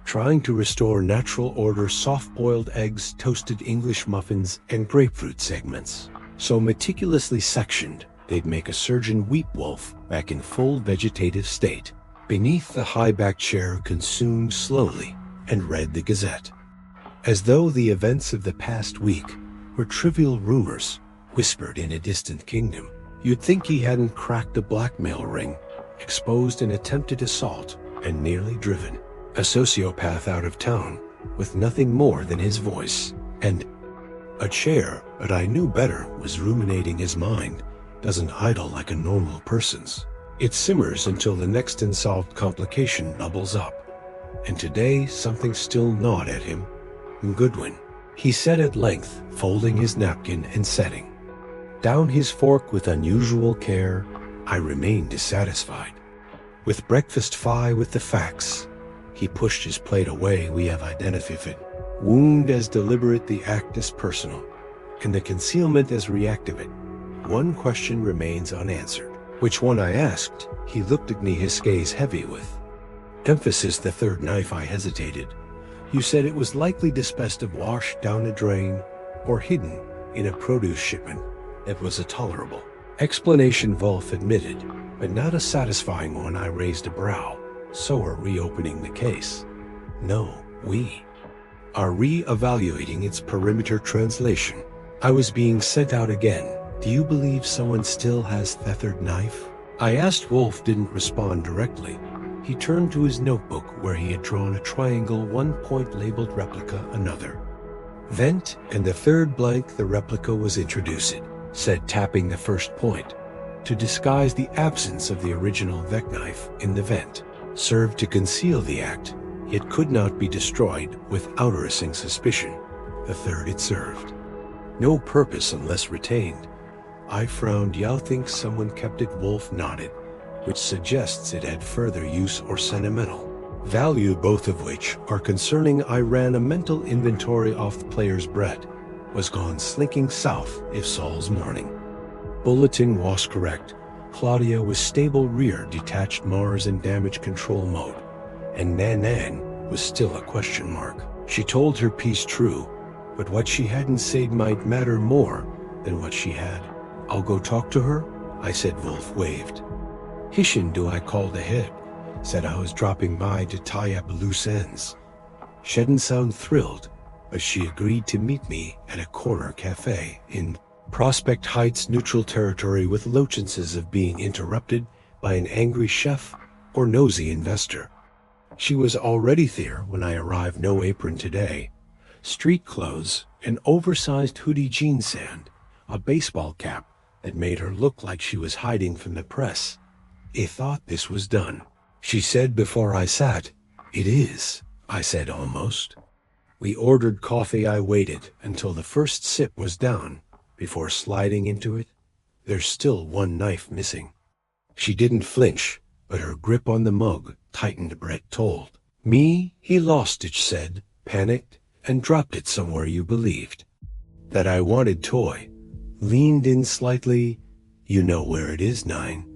trying to restore natural order. Soft-boiled eggs, toasted English muffins, and grapefruit segments, so meticulously sectioned they'd make a surgeon weep. Wolfe, back in full vegetative state, beneath the high-backed chair, consumed slowly and read the Gazette, as though the events of the past week were trivial rumors whispered in a distant kingdom. You'd think he hadn't cracked a blackmail ring, exposed an attempted assault, and nearly driven a sociopath out of town with nothing more than his voice and a chair. But I knew better. Was ruminating. His mind doesn't idle like a normal person's. It simmers until the next unsolved complication bubbles up. And today something still gnawed at him. Goodwin, he said at length, folding his napkin and setting down his fork with unusual care. I remained dissatisfied with breakfast. With the facts. He pushed his plate away. We have identified wound as deliberate, the act as personal, and the concealment as reactive. One question remains unanswered. Which one? I asked. He looked at me, his gaze heavy with emphasis. The third knife. I hesitated. You said it was likely disposed of, washed down a drain, or hidden in a produce shipment. It was a tolerable explanation, Wolfe admitted, but not a satisfying one. I raised a brow. So are reopening the case? No, we are re-evaluating its perimeter translation. I was being sent out again. Do you believe someone still has the third knife? I asked. Wolfe didn't respond directly. He turned to his notebook where he had drawn a triangle, one point labeled replica, another vent, and the third blank. The replica was introduced, said, tapping the first point, to disguise the absence of the original vec knife in the vent. Served to conceal the act. It could not be destroyed without arousing suspicion. The third, it served no purpose unless retained. I frowned. You think someone kept it? Wolfe nodded, which suggests it had further use or sentimental value, both of which are concerning. I ran a mental inventory off. The player's bread was gone, slinking south if Saul's morning bulletin was correct. Claudia was stable rear, detached Mars in damage control mode, and Nan was still a question mark. She told her piece true, but what she hadn't said might matter more than what she had. I'll go talk to her, I said. Wolfe waved. Hishin, do I called ahead, said I was dropping by to tie up loose ends. She didn't sound thrilled, but she agreed to meet me at a corner cafe in Prospect Heights, neutral territory, with low chances of being interrupted by an angry chef or nosy investor. She was already there when I arrived. No apron today, street clothes, an oversized hoodie, jeans, and a baseball cap that made her look like she was hiding from the press. I thought this was done, she said before I sat. It is, I said, almost. We ordered coffee. I waited until the first sip was down before sliding into it. There's still one knife missing. She didn't flinch, but her grip on the mug tightened. Brett told me he lost it, said, panicked, and dropped it somewhere. You believed that I wanted toy. Leaned in slightly. You know where it is, 9.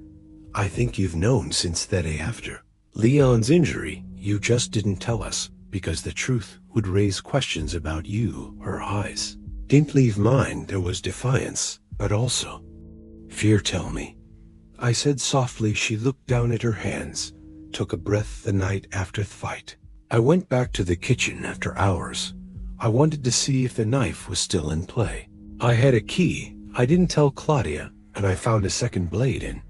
I think you've known since that day after Leon's injury. You just didn't tell us because the truth would raise questions about you, her eyes. Didn't leave mine, there was defiance, but also fear. Tell me, I said softly. She looked down at her hands, took a breath. The night after the fight, I went back to the kitchen after hours. I wanted to see if the knife was still in play. I had a key. I didn't tell Claudia, and I found a second blade in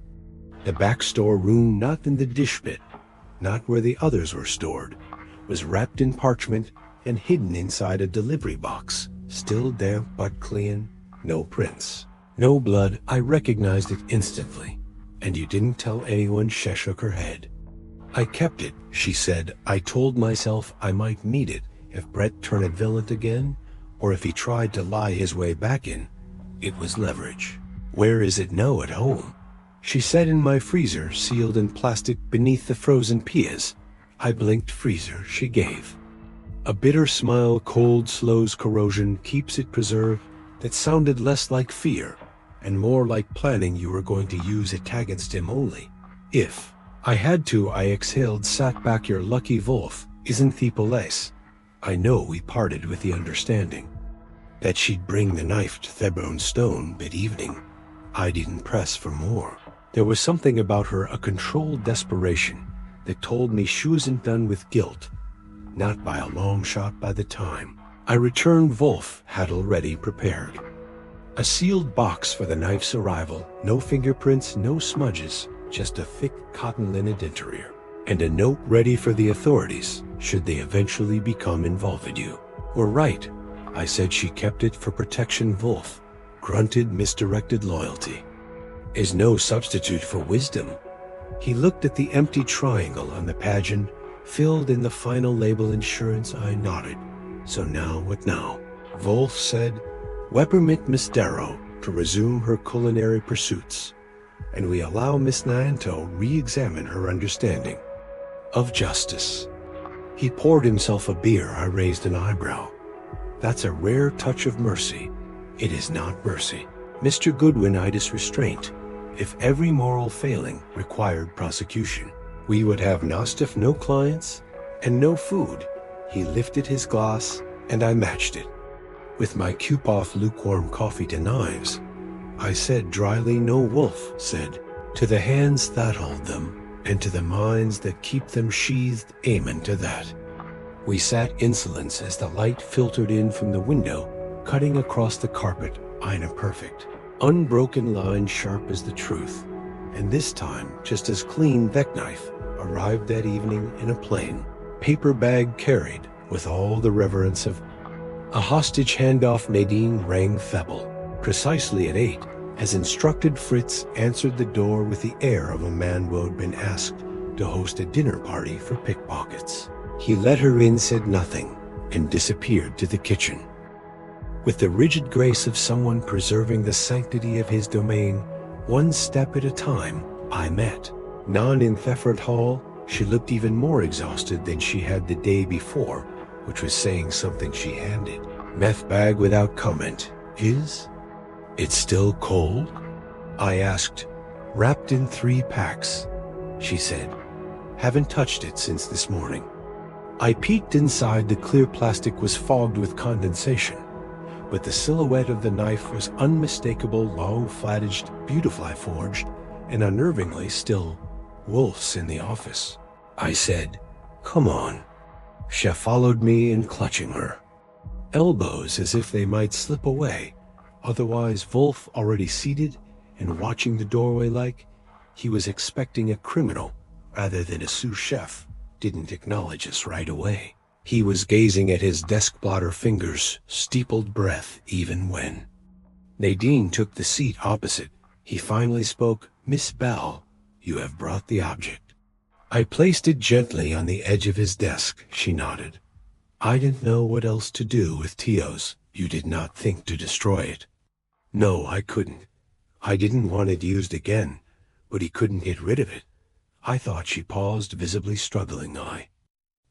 the back store room, not in the dish pit, not where the others were stored. Was wrapped in parchment and hidden inside a delivery box, still damp but clean. No prints, no blood. I recognized it instantly. And you didn't tell anyone? She shook her head. I kept it, she said. I told myself I might need it if Brett turned violent again, or if he tried to lie his way back in. It was leverage. Where is it? No, at home, she said. In my freezer, sealed in plastic beneath the frozen peas. I blinked. Freezer, she gave a bitter smile. Cold slows corrosion, keeps it preserved. That sounded less like fear and more like planning. You were going to use it against him only if I had to. I exhaled, sat back. You're lucky Wolfe isn't the police. I know we parted with the understanding that she'd bring the knife to Thebron Stone that evening. I didn't press for more. There was something about her, a controlled desperation, that told me she wasn't done with guilt. Not by a long shot. By the time I returned, Wolfe had already prepared a sealed box for the knife's arrival. No fingerprints, no smudges, just a thick cotton linen interior, and a note ready for the authorities should they eventually become involved. You were right, I said. She kept it for protection. Wolfe grunted. Misdirected loyalty is no substitute for wisdom. He looked at the empty triangle on the pageant, filled in the final label. Insurance. I nodded. So now what now? Wolfe said. We permit Miss Darrow to resume her culinary pursuits, and we allow Miss Nyanto re-examine her understanding of justice. He poured himself a beer. I raised an eyebrow. That's a rare touch of mercy. It is not mercy, Mr. Goodwin. I dis restraint. If every moral failing required prosecution, we would have Nostif, no clients, and no food. He lifted his glass, and I matched it with my cup off lukewarm coffee. To knives, I said dryly. No, Wolfe said. To the hands that hold them, and to the minds that keep them sheathed. Amen to that. We sat insolence as the light filtered in from the window, cutting across the carpet in a perfect, unbroken line, sharp as the truth. And this time, just as clean. That knife arrived that evening in a plain paper bag, carried with all the reverence of a hostage handoff. Nadine rang Thebel precisely at 8, as instructed. Fritz answered the door with the air of a man who had been asked to host a dinner party for pickpockets. He let her in, said nothing, and disappeared to the kitchen. With the rigid grace of someone preserving the sanctity of his domain, one step at a time, I met Nan in Theford Hall. She looked even more exhausted than she had the day before, which was saying something. She handed meth bag without comment. Is it still cold? I asked. Wrapped in 3 packs, she said. Haven't touched it since this morning. I peeked inside. The clear plastic was fogged with condensation, but the silhouette of the knife was unmistakable. Long, flat-edged, beautifully forged, and unnervingly still. Wolfe's in the office, I said. Come on. She followed me in, clutching her elbows as if they might slip away. Otherwise, Wolfe, already seated and watching the doorway like he was expecting a criminal rather than a sous chef, didn't acknowledge us right away. He was gazing at his desk blotter, fingers, steepled breath even when Nadine took the seat opposite. He finally spoke. Miss Bell, you have brought the object. I placed it gently on the edge of his desk. She nodded. I didn't know what else to do with Tio's. You did not think to destroy it? No, I couldn't. I didn't want it used again, but he couldn't get rid of it. I thought. She paused, visibly struggling. I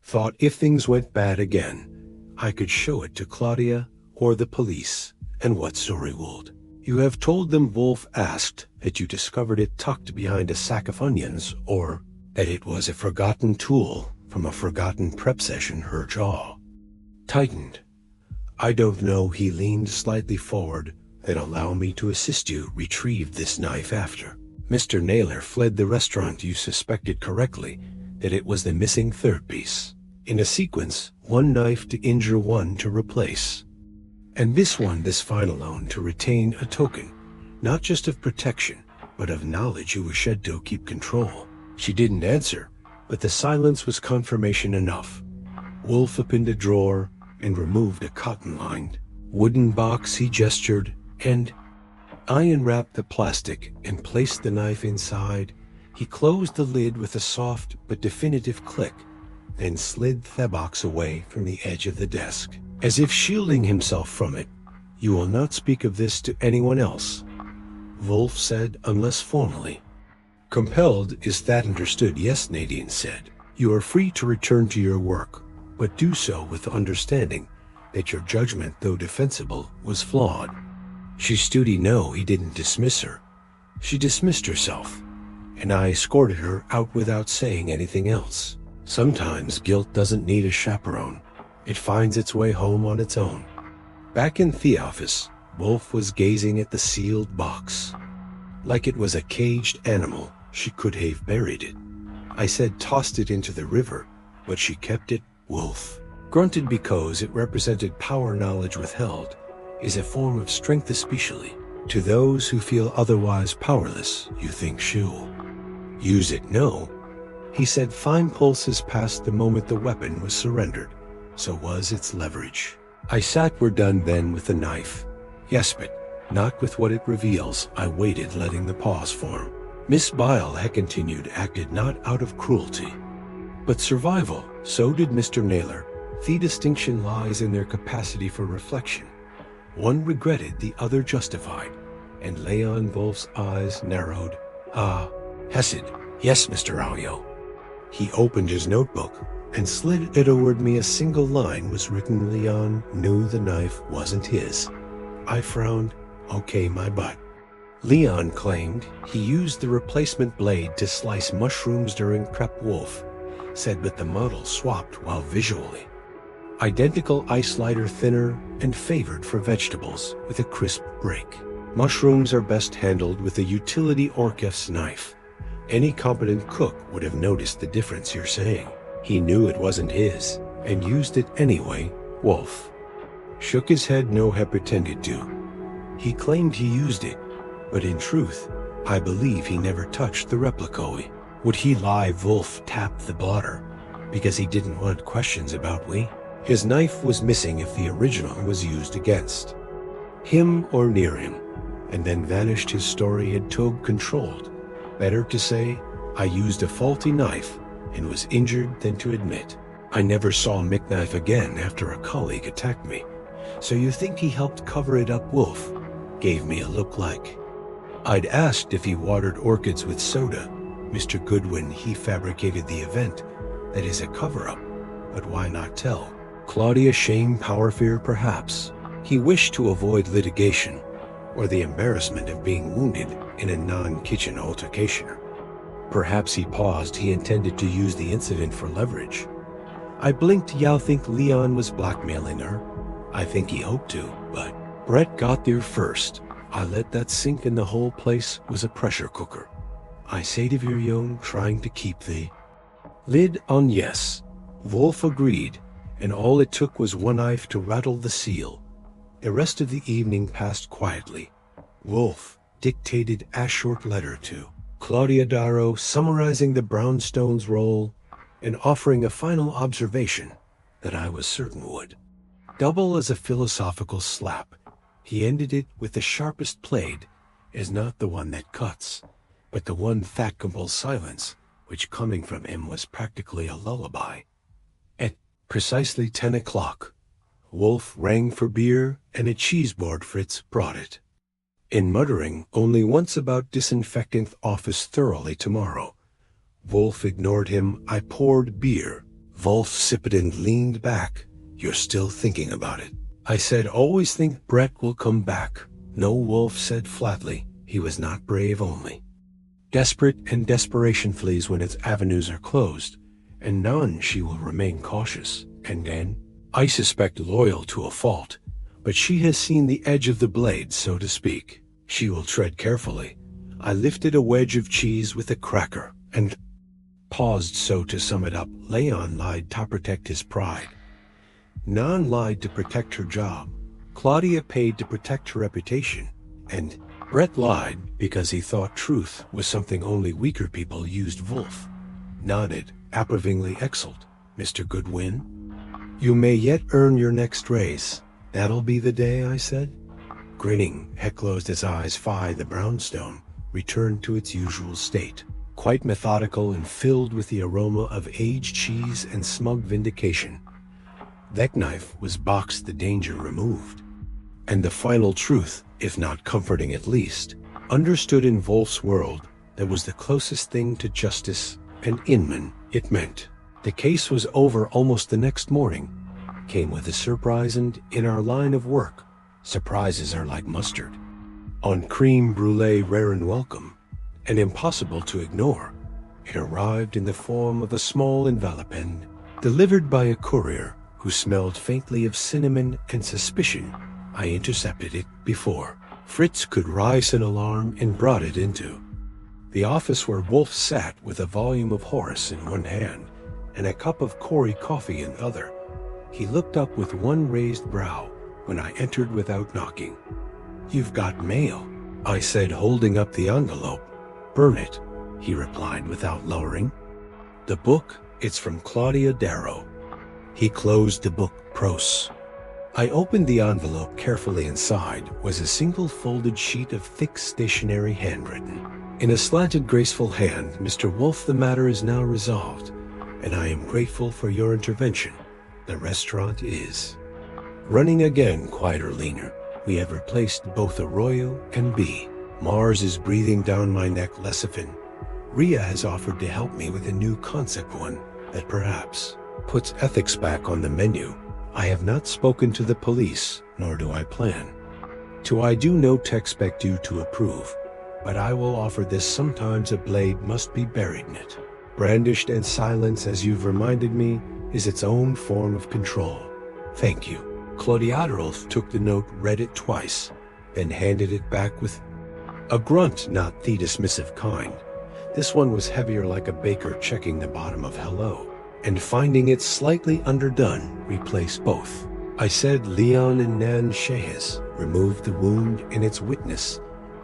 thought if things went bad again, I could show it to Claudia or the police. And what story would you have told them? Wolfe asked. That you discovered it tucked behind a sack of onions, or that it was a forgotten tool from a forgotten prep session, her jaw tightened. I don't know, he leaned slightly forward. Then allow me to assist you retrieve this knife after Mr. Naylor fled the restaurant. You suspected correctly that it was the missing third piece. In a sequence, one knife to injure, one to replace. And this fine alone to retain a token, not just of protection, but of knowledge you were shed to keep control. She didn't answer, but the silence was confirmation enough. Wolfe opened a drawer and removed a cotton-lined wooden box. He gestured, and I unwrapped the plastic and placed the knife inside. He closed the lid with a soft but definitive click, then slid the box away from the edge of the desk, as if shielding himself from it. You will not speak of this to anyone else, Wolfe said, unless formally compelled. Is that understood? Yes, Nadine said. You are free to return to your work, but do so with the understanding that your judgment, though defensible, was flawed. She stood. No, he didn't dismiss her. She dismissed herself, and I escorted her out without saying anything else. Sometimes guilt doesn't need a chaperone. It finds its way home on its own. Back in the office, Wolfe was gazing at the sealed box. Like it was a caged animal, she could have buried it. I said tossed it into the river, but she kept it. Wolfe grunted because it represented power. Knowledge withheld is a form of strength, especially to those who feel otherwise powerless. You think she'll use it? No, he said. Fine pulses passed the moment the weapon was surrendered. So was its leverage. I sat. We're done then with the knife? Yes, but not with what it reveals. I waited, letting the pause form. Miss Bile, he continued, acted not out of cruelty, but survival. So did Mr. Naylor. The distinction lies in their capacity for reflection. One regretted, the other justified, and Leon Wolfe's eyes narrowed. Ah, Hesed. Yes, Mr. Alio. He opened his notebook and slid it toward me. A single line was written. Leon knew the knife wasn't his. I frowned. Okay, my butt. Leon claimed he used the replacement blade to slice mushrooms during prep. Wolfe said, but the model swapped while visually identical. Ice lighter, thinner, and favored for vegetables with a crisp break. Mushrooms are best handled with a utility orchestra knife. Any competent cook would have noticed the difference. You're saying he knew it wasn't his and used it anyway? Wolfe shook his head. No, he pretended to. He claimed he used it, but in truth, I believe he never touched the replica. Would he lie? Wolfe tapped the blotter because he didn't want questions about we. His knife was missing if the original was used against him or near him, and then vanished. His story had Togue controlled. Better to say, I used a faulty knife and was injured than to admit I never saw McKnife again after a colleague attacked me. So you think he helped cover it up? Wolfe gave me a look like I'd asked if he watered orchids with soda. Mr. Goodwin, he fabricated the event. That is a cover-up, but why not tell? Claudia, shame, power, fear, perhaps. He wished to avoid litigation or the embarrassment of being wounded in a non-kitchen altercation. Perhaps he paused. He intended to use the incident for leverage. I blinked. You think Leon was blackmailing her? I think he hoped to, but Brett got there first. I let that sink, and the whole place was a pressure cooker. I say to Virion, trying to keep the lid on. Yes, Wolfe agreed, and all it took was one knife to rattle the seal. The rest of the evening passed quietly. Wolfe dictated a short letter to Claudia Darrow, summarizing the brownstone's role and offering a final observation that I was certain would double as a philosophical slap. He ended it with the sharpest blade is not the one that cuts, but the one that compels silence, which coming from him was practically a lullaby. At precisely 10 o'clock, Wolfe rang for beer and a cheeseboard. Fritz brought it. In muttering only once about disinfecting the office thoroughly tomorrow, Wolfe ignored him. I poured beer. Wolfe sipped and leaned back. You're still thinking about it? I said, always think Brett will come back. No, Wolfe said flatly. He was not brave, only desperate, and desperation flees when its avenues are closed, and none she will remain cautious, and then, I suspect loyal to a fault, but she has seen the edge of the blade, so to speak. She will tread carefully. I lifted a wedge of cheese with a cracker, and paused. So to sum it up, Leon lied to protect his pride. Nan lied to protect her job. Claudia paid to protect her reputation. And Brett lied because he thought truth was something only weaker people used. Wolfe nodded, approvingly. Excellent, Mr. Goodwin. You may yet earn your next raise. That'll be the day, I said. Grinning, Heck closed his eyes. The brownstone returned to its usual state, quite methodical and filled with the aroma of aged cheese and smug vindication. That knife was boxed, the danger removed. And the final truth, if not comforting at least, understood in Wolfe's world, that was the closest thing to justice and Inman. It meant the case was over. Almost the next morning came with a surprise, and in our line of work, surprises are like mustard on creme brulee, rare and welcome, and impossible to ignore. It arrived in the form of a small envelope and delivered by a courier who smelled faintly of cinnamon and suspicion. I intercepted it before Fritz could rise an alarm and brought it into the office where Wolfe sat with a volume of Horace in one hand and a cup of Corey coffee in the other. He looked up with one raised brow when I entered without knocking. You've got mail, I said, holding up the envelope. Burn it, he replied without lowering. The book, it's from Claudia Darrow. He closed the book. Pros. I opened the envelope carefully. Inside was a single folded sheet of thick stationery, handwritten in a slanted, graceful hand. Mr. Wolfe, the matter is now resolved, and I am grateful for your intervention. The restaurant is running again, quieter, leaner. We have replaced both Arroyo and B. Mars is breathing down my neck, less often. Ria has offered to help me with a new concept, one that perhaps puts ethics back on the menu. I have not spoken to the police, nor do I plan to. I do not expect you to approve, but I will offer this. Sometimes a blade must be buried in it, brandished, and silence, as you've reminded me, is its own form of control. Thank you. Claudia Wolfe took the note, read it twice, then handed it back with a grunt, not the dismissive kind. This one was heavier, like a baker checking the bottom of hello, and finding it slightly underdone. Replace both, I said. Leon and Nan Shays removed the wound in its witness.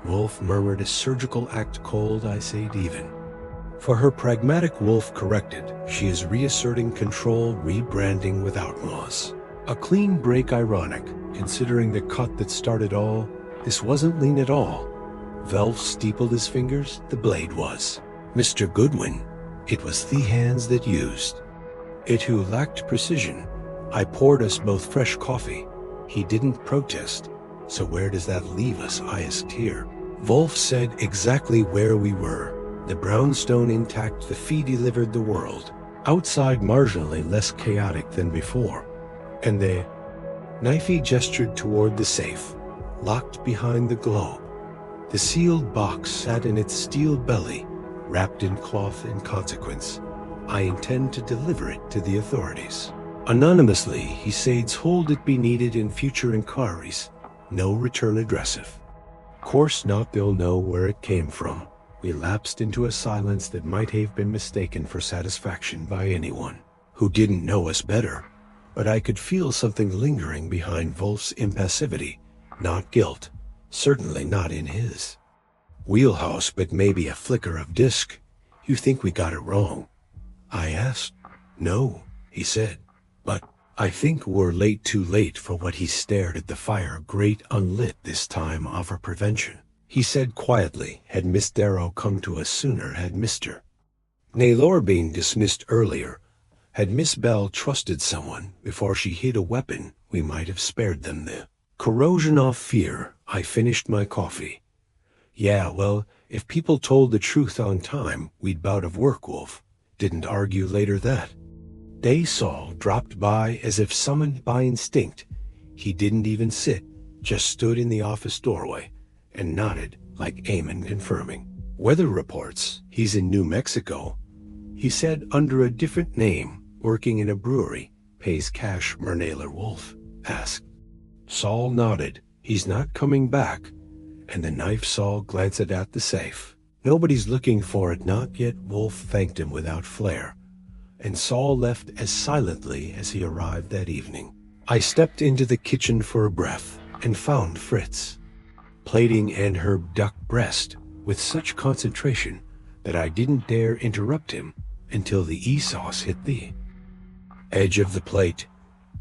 Wolfe murmured, a surgical act, cold, I said. Even for her, pragmatic. Wolfe corrected, she is reasserting control, rebranding with outlaws. A clean break, ironic, considering the cut that started all. This wasn't lean at all. Wolfe steepled his fingers. The blade was Mr. Goodwin. It was the hands that used it who lacked precision. I poured us both fresh coffee. He didn't protest. So where does that leave us, I asked. Here, Wolfe said, exactly where we were. The brownstone intact, the fee delivered, the world outside marginally less chaotic than before. And the knifey gestured toward the safe, locked behind the globe. The sealed box sat in its steel belly, wrapped in cloth. In consequence, I intend to deliver it to the authorities anonymously. He says, hold it be needed in future inquiries. No return address. Of course not. They'll know where it came from. We lapsed into a silence that might have been mistaken for satisfaction by anyone who didn't know us better. But I could feel something lingering behind Wolfe's impassivity. Not guilt, certainly not in his wheelhouse, but maybe a flicker of disc. You think we got it wrong? I asked. No, he said. But I think we're late, too late for what. He stared at the fire grate, unlit this time. Offer prevention, he said quietly. Had Miss Darrow come to us sooner, had Mr. Naylor been dismissed earlier, had Miss Bell trusted someone before she hid a weapon, we might have spared them the corrosion of fear. I finished my coffee. Yeah, well, if people told the truth on time, we'd bout of work. Wolfe didn't argue later. That day Saul dropped by as if summoned by instinct. He didn't even sit, just stood in the office doorway and nodded like Eamon confirming weather reports. He's in New Mexico. he said under a different name, working in a brewery, pays cash. Nero Wolfe asked. Saul nodded. He's not coming back. And the knife Saul glanced at the safe. Nobody's looking for it, not yet. Wolfe thanked him without flair, and Saul left as silently as he arrived that evening. I stepped into the kitchen for a breath and found Fritz plating an herb duck breast with such concentration that I didn't dare interrupt him until the sauce hit the edge of the plate.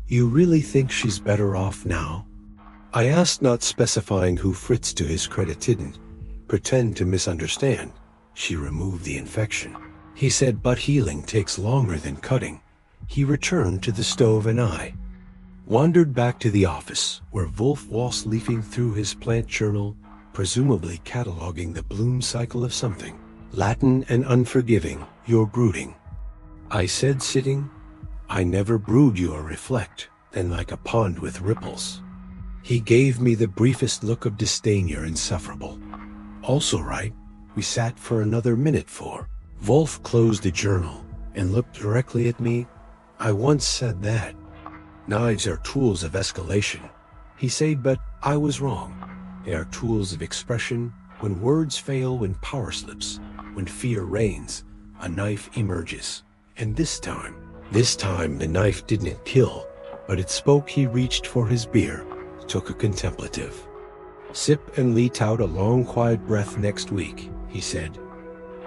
You really think she's better off now? I asked, not specifying who. Fritz, to his credit, didn't pretend to misunderstand. She removed the infection, he said, but healing takes longer than cutting. He returned to the stove and I wandered back to the office, where Wolfe was leafing through his plant journal, presumably cataloging the bloom cycle of something. Latin and unforgiving. You're brooding, I said, sitting. I never brood, you reflect, then like a pond with ripples. He gave me the briefest look of disdain. You're insufferable. Also right. We sat for another minute for. Wolfe closed the journal and looked directly at me. I once said that knives are tools of escalation, he said, but I was wrong. They are tools of expression. When words fail, when power slips, when fear reigns, a knife emerges. And this time the knife didn't kill, but it spoke. He reached for his beer, took a contemplative sip, and let out a long, quiet breath. Next week, he said,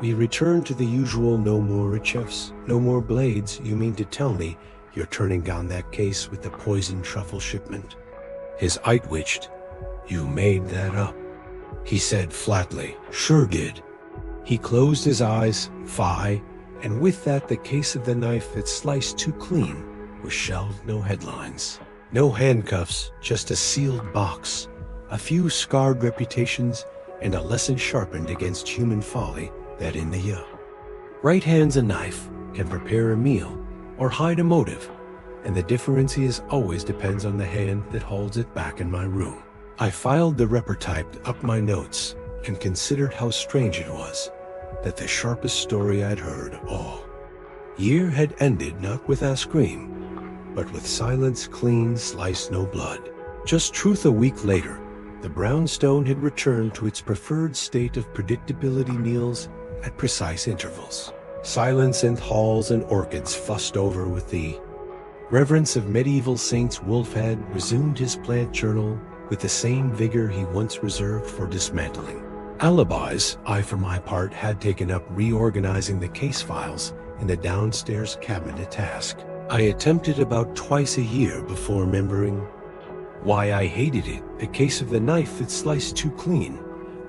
we return to the usual. No more richefs, no more blades. You mean to tell me you're turning down that case with the poisoned truffle shipment? His eye twitched. You made that up, he said flatly. Sure did. He closed his eyes. Fie. And with that, the case of the knife that sliced too clean was shelved. No headlines, no handcuffs, just a sealed box, a few scarred reputations, and a lesson sharpened against human folly that in the right hand's a knife can prepare a meal or hide a motive, and the difference is always depends on the hand that holds it. Back in my room, I filed the report, typed up my notes, and considered how strange it was that the sharpest story I'd heard all year had ended not with a scream, but with silence. Clean slice, no blood, just truth. A week later, the brownstone had returned to its preferred state of predictability. Meals at precise intervals, silence, and halls and orchids fussed over with the reverence of medieval saints. Wolfe had resumed his plant journal with the same vigor he once reserved for dismantling alibis. I, for my part, had taken up reorganizing the case files in the downstairs cabinet, a task I attempted about twice a year before remembering why I hated it. The case of the knife that sliced too clean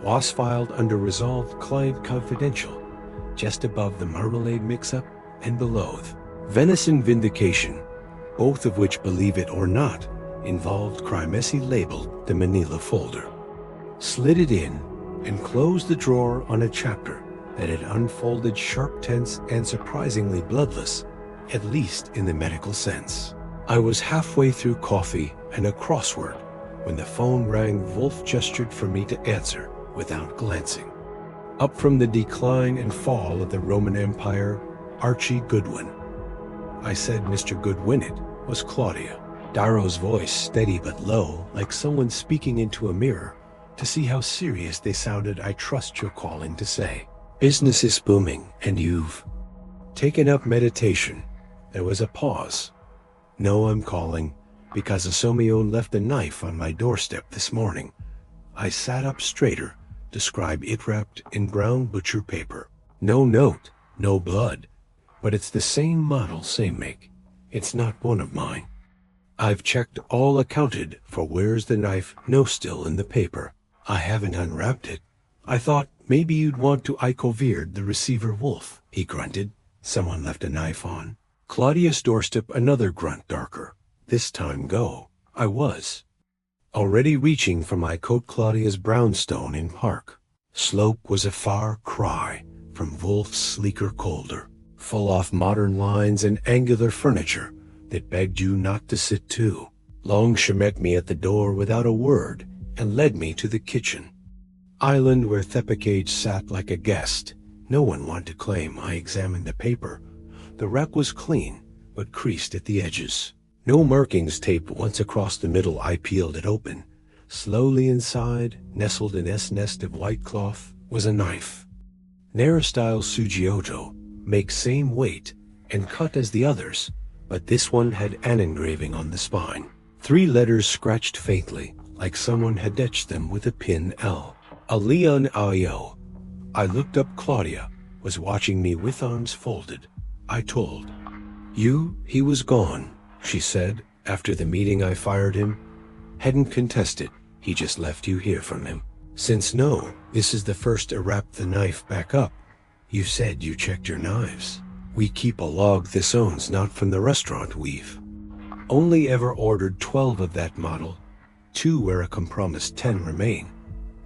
was filed under resolved client confidential, just above the marmalade mix-up and below the venison vindication, both of which, believe it or not, involved crimesi. Labeled the manila folder, slid it in, and closed the drawer on a chapter that had unfolded, sharp, tense, and surprisingly bloodless, at least in the medical sense. I was halfway through coffee and a crossword when the phone rang. Wolfe gestured for me to answer without glancing up. From the decline and fall of the Roman Empire, Archie Goodwin. I said. Mr. Goodwin. It was Claudia. Darrow's voice, steady but low, like someone speaking into a mirror to see how serious they sounded. I trust you're calling to say business is booming and you've taken up meditation. There was a pause. No, I'm calling because Asomio left a knife on my doorstep this morning. I sat up straighter. Describe it. Wrapped in brown butcher paper. No note, no blood, but it's the same model, same make. It's not one of mine. I've checked all accounted for. Where's the knife? No, still in the paper. I haven't unwrapped it. I thought maybe you'd want to. I covered the receiver. Wolfe, he grunted. Someone left a knife on Claudia's doorstep. Another grunt, darker. This time go. I was already reaching for my coat. Claudia's brownstone in Park Slope was a far cry from Wolfe's sleeker, colder, full off modern lines and angular furniture that begged you not to sit too long. She met me at the door without a word and led me to the kitchen island where Thepakage sat like a guest, No one wanted to claim. I examined the paper. The wrap was clean, but creased at the edges. No markings taped once across the middle. I peeled it open. Slowly inside, nestled in its nest of white cloth, was a knife. Nero-style Sugioto, make same weight and cut as the others, but this one had an engraving on the spine. 3 letters scratched faintly, like someone had etched them with a pin L. A Leon Io. I looked up. Claudia was watching me with arms folded. I told you he was gone, she said. After the meeting I fired him. Hadn't contested. He just left you hear from him. Since no, this is the first to wrap the knife back up. You said you checked your knives. We keep a log. This owns not from the restaurant. We've only ever ordered 12 of that model. 2 were a compromise, 10 remain.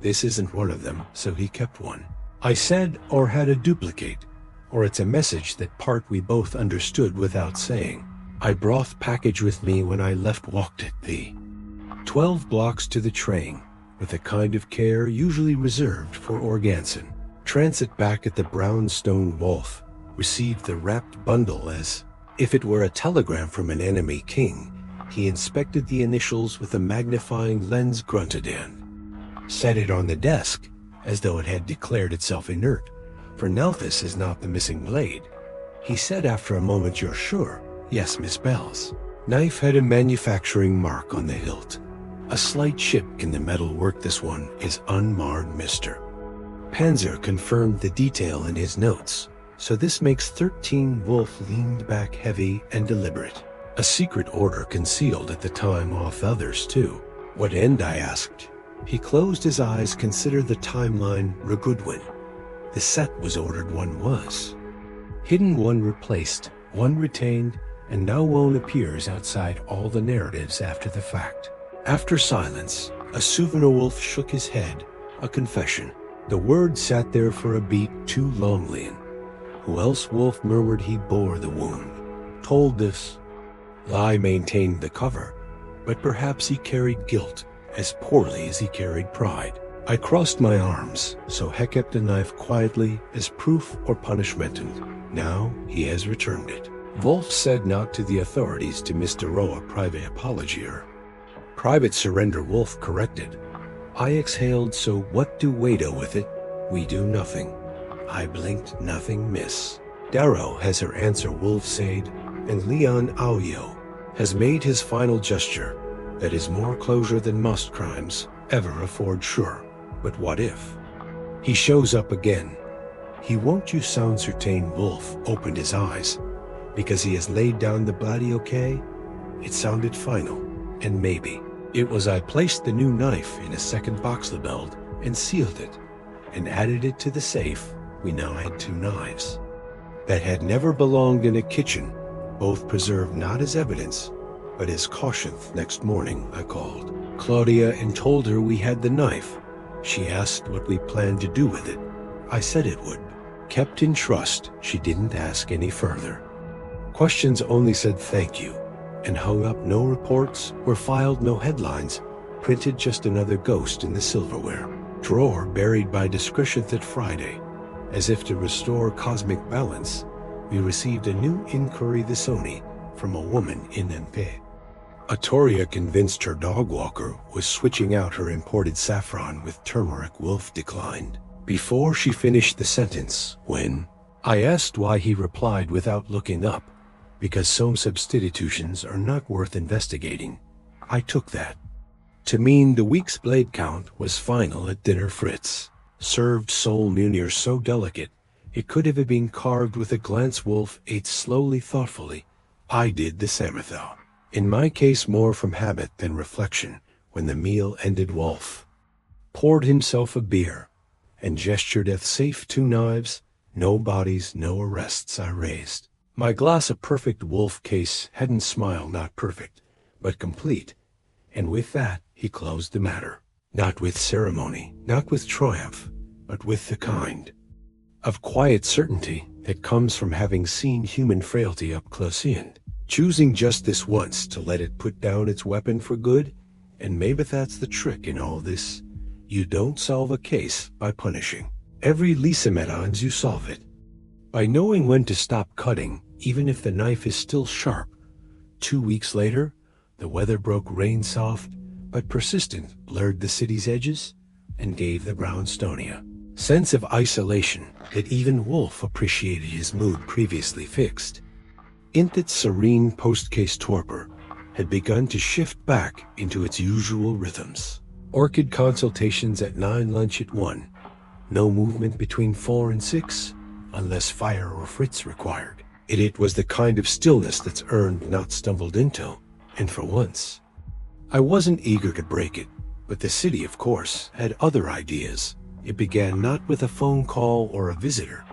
This isn't one of them, so he kept one. I said, or had a duplicate, or it's a message that part we both understood without saying. I brought package with me when I left. Walked it the 12 blocks to the train, with the kind of care usually reserved for Organson. Transit back at the brownstone. Wolfe received the wrapped bundle as if it were a telegram from an enemy king. He inspected the initials with a magnifying lens, grunted and set it on the desk as though it had declared itself inert. For Nelthus is not the missing blade. He said after a moment, you're sure? Yes, Miss Bell's knife had a manufacturing mark on the hilt. A slight chip in the metal work. This one is unmarred. Mr. Panzer confirmed the detail in his notes. So this makes 13. Wolfe leaned back, heavy and deliberate. A secret order concealed at the time off others too. What end? I asked. He closed his eyes. Consider the timeline. Goodwin. The set was ordered. 1 was hidden, 1 replaced, 1 retained, and now 1 appears outside all the narratives after the fact. After silence, a souvenir. Wolfe shook his head. A confession. The word sat there for a beat. Too long. Leon. Who else? Wolfe murmured. He bore the wound. Told this lie, maintained the cover, but perhaps he carried guilt as poorly as he carried pride. I crossed my arms, so he kept the knife quietly as proof or punishment, and now he has returned it. Wolfe said not to the authorities, to Mr. Roa, private apology or private surrender. Wolfe corrected. I exhaled. So what do we do with it? We do nothing. I blinked. Nothing, miss. Darrow has her answer, Wolfe said, and Leon Aoyo has made his final gesture. That is more closure than most crimes ever afford, sure. But what if he shows up again? He won't. You sound certain. Wolfe opened his eyes. Because he has laid down the bloody okay? It sounded final, and maybe it was. I placed the new knife in a second box labeled and sealed it, and added it to the safe. We now had 2 knives that had never belonged in a kitchen, both preserved not as evidence, but as caution. Next morning, I called Claudia and told her we had the knife. She asked what we planned to do with it. I said it would kept in trust. She didn't ask any further questions, only said thank you, and hung up. No reports were filed, no headlines printed, just another ghost in the silverware drawer, buried by discretion. That Friday, as if to restore cosmic balance, we received a new inquiry, the Sony, from a woman in MP. Atoria convinced her dog walker was switching out her imported saffron with turmeric. Wolfe declined before she finished the sentence. When I asked why, he replied without looking up, because some substitutions are not worth investigating. I took that to mean the week's blade count was final at dinner. Fritz served sole Munir so delicate it could have been carved with a glance. Wolfe ate slowly, thoughtfully. I did the Samatha. In my case, more from habit than reflection. When the meal ended, Wolfe poured himself a beer and gestured at safe. 2 knives, no bodies, no arrests. I raised my glass. A perfect. Wolfe case hadn't smiled. Not perfect, but complete. And with that, he closed the matter. Not with ceremony, not with triumph, but with the kind of quiet certainty that comes from having seen human frailty up close and choosing just this once to let it put down its weapon for good. And maybe that's the trick in all this. You don't solve a case by punishing Every lysimedons you solve it. By knowing when to stop cutting, even if the knife is still sharp. 2 weeks later, the weather broke rain soft, but persistent, blurred the city's edges, and gave the brownstonia sense of isolation that even Wolfe appreciated his mood previously fixed. Intit's serene post-case torpor had begun to shift back into its usual rhythms. Orchid consultations at 9, lunch at 1. No movement between 4 and 6, unless fire or fritz required. It was the kind of stillness that's earned, not stumbled into, and for once. I wasn't eager to break it, but the city, of course, had other ideas. It began not with a phone call or a visitor,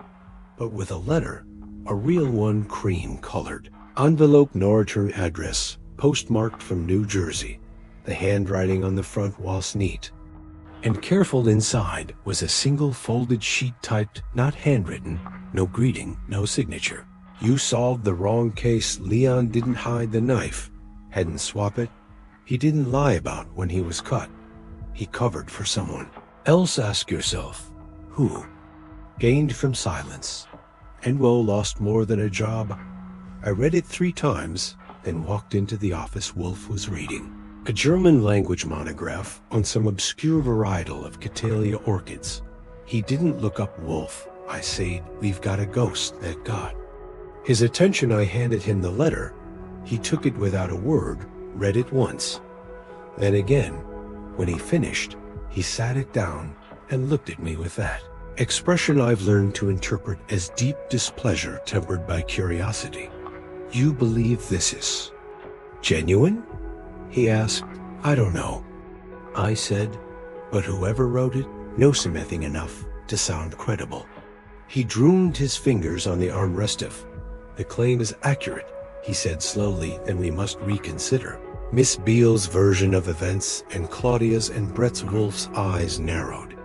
but with a letter, a real one, cream-colored. Envelope Norritor address, postmarked from New Jersey. The handwriting on the front was neat. And careful inside was a single folded sheet typed, not handwritten, no greeting, no signature. You solved the wrong case. Leon didn't hide the knife, hadn't swapped it. He didn't lie about when he was cut. He covered for someone else. Ask yourself, who? Gained from silence. And Woe lost more than a job. I read it 3 times, then walked into the office. Wolfe was reading a German language monograph on some obscure varietal of Cattleya orchids. He didn't look up. Wolfe, I said, we've got a ghost that got his attention. I handed him the letter. He took it without a word, read it once, then again. When he finished, he sat it down and looked at me with that expression I've learned to interpret as deep displeasure tempered by curiosity. You believe this is genuine? He asked. I don't know, I said, but whoever wrote it knows something enough to sound credible. He drummed his fingers on the armrest. Of the claim is accurate, he said slowly, then we must reconsider. Miss Beale's version of events, and Claudia's and Brett's. Wolfe's eyes narrowed.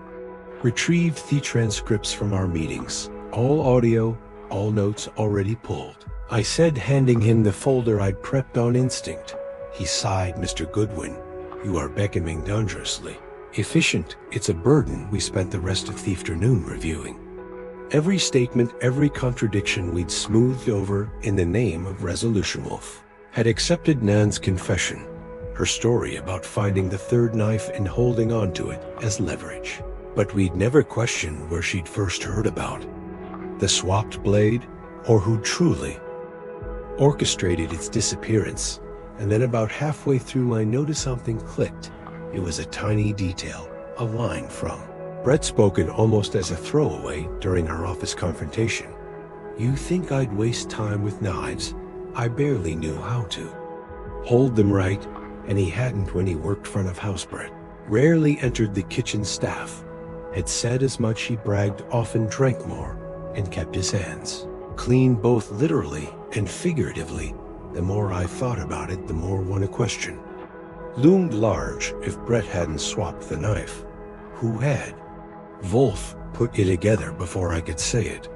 Retrieved the transcripts from our meetings, all audio, all notes already pulled, I said, handing him the folder I'd prepped on instinct. He sighed. Mr. Goodwin, you are becoming dangerously efficient. It's a burden. We spent the rest of the afternoon reviewing every statement, every contradiction we'd smoothed over in the name of resolution. Wolfe had accepted Nan's confession, her story about finding the third knife and holding on to it as leverage. But we'd never questioned where she'd first heard about the swapped blade, or who truly orchestrated its disappearance. And then about halfway through I noticed something clicked. It was a tiny detail, a line from Brett, spoken almost as a throwaway during our office confrontation. You think I'd waste time with knives? I barely knew how to hold them right, and he hadn't when he worked front of house. Brett rarely entered the kitchen staff, had said as much. He bragged, often drank more, and kept his hands clean both literally and figuratively. The more I thought about it, the more one question loomed large. If Brett hadn't swapped the knife, who had? Wolfe put it together before I could say it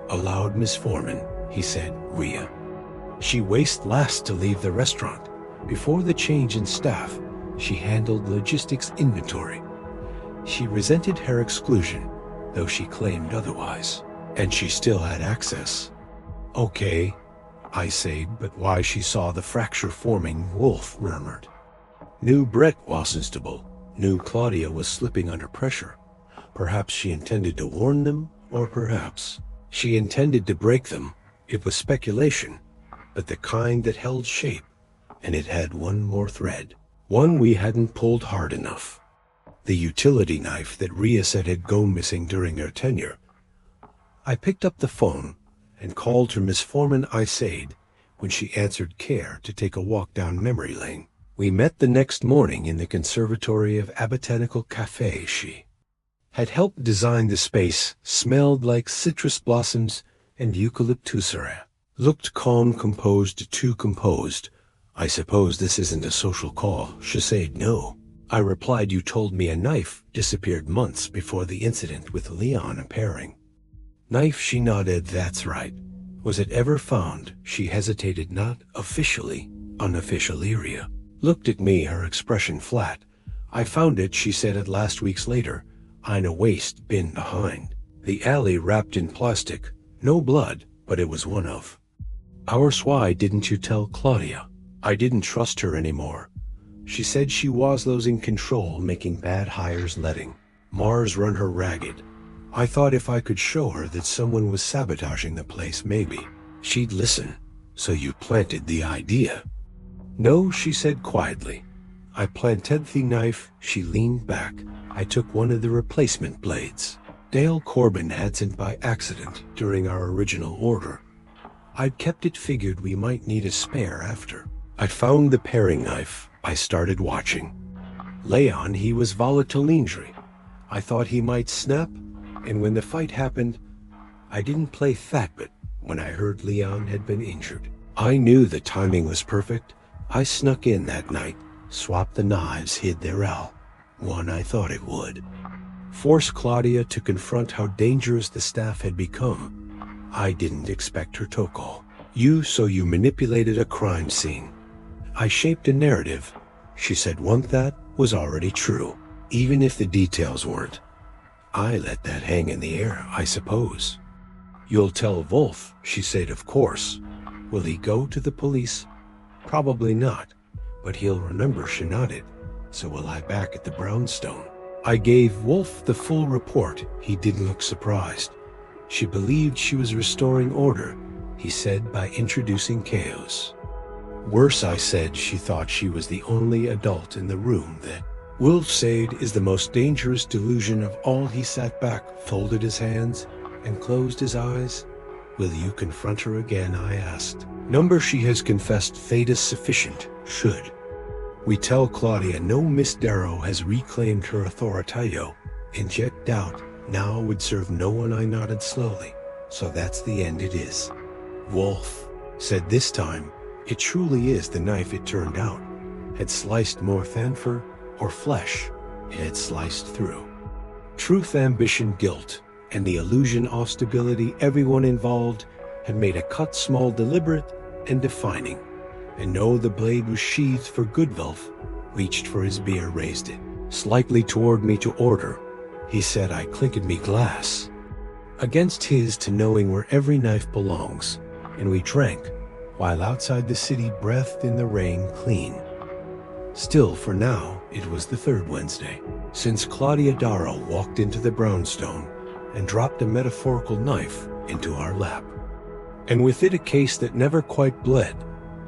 aloud. Miss Foreman, he said, Rhea. She waited last to leave the restaurant. Before the change in staff, she handled logistics inventory. She resented her exclusion, though she claimed otherwise, and she still had access. Okay, I said, but why? She saw the fracture forming. Wolfe murmured. Knew Brett wasn't stable, knew Claudia was slipping under pressure. Perhaps she intended to warn them, or perhaps she intended to break them. It was speculation, but the kind that held shape, and it had one more thread, one we hadn't pulled hard enough. The utility knife that Rhea said had gone missing during her tenure. I picked up the phone and called her. Miss Foreman, I said, when she answered, care to take a walk down memory lane. We met the next morning in the conservatory of a botanical cafe. She had helped design the space, smelled like citrus blossoms and eucalyptusera, looked calm, composed, too composed. I suppose this isn't a social call. She said no. I replied, you told me a knife disappeared months before the incident with Leon appearing. Knife, she nodded. That's right. Was it ever found? She hesitated. Not officially. Unofficial area. Looked at me, her expression flat. I found it, she said at last. Weeks later, in a waste bin behind The alley wrapped in plastic. No blood, but it was one of ours. Why didn't you tell Claudia? I didn't trust her anymore. She said she was losing control, making bad hires, letting Mars run her ragged. I thought if I could show her that someone was sabotaging the place, maybe she'd listen. So you planted the idea? No, she said quietly. I planted the knife. She leaned back. I took one of the replacement blades Dale Corbin had sent by accident during our original order. I'd kept it, figured we might need a spare after I'd found the paring knife. I started watching Leon. He was volatile injury. I thought he might snap, and when the fight happened, I didn't play fat, but when I heard Leon had been injured, I knew the timing was perfect. I snuck in that night, swapped the knives, hid their one. I thought it would force Claudia to confront how dangerous the staff had become. I didn't expect her to call you, so you manipulated a crime scene. I shaped a narrative. She said one that was already true, even if the details weren't. I let that hang in the air, I suppose. You'll tell Wolfe, she said, of course. Will he go to the police? Probably not, but he'll remember. She nodded. So will I back at the brownstone? I gave Wolfe the full report. He didn't look surprised. She believed she was restoring order, he said, by introducing chaos. Worse, I said, she thought she was the only adult in the room. That Wolfe said is the most dangerous delusion of all. He sat back, folded his hands, and closed his eyes. Will you confront her again? I asked. Number she has confessed. Fate is sufficient. Should we tell Claudia no, Miss Darrow has reclaimed her authority? Inject doubt now would serve no one. I nodded slowly. So that's the end. It is. Wolfe said this time. It truly is. The knife, it turned out, had sliced more than fur or flesh. It had sliced through truth, ambition, guilt, and the illusion of stability. Everyone involved had made a cut, small, deliberate, and defining. And no, the blade was sheathed for good. Wolfe reached for his beer, raised it slightly toward me to order. He said, I clinked me glass against his, to knowing where every knife belongs, and we drank, while outside the city breathed in the rain clean. Still, for now, it was the third Wednesday since Claudia Darrow walked into the brownstone and dropped a metaphorical knife into our lap. And with it a case that never quite bled,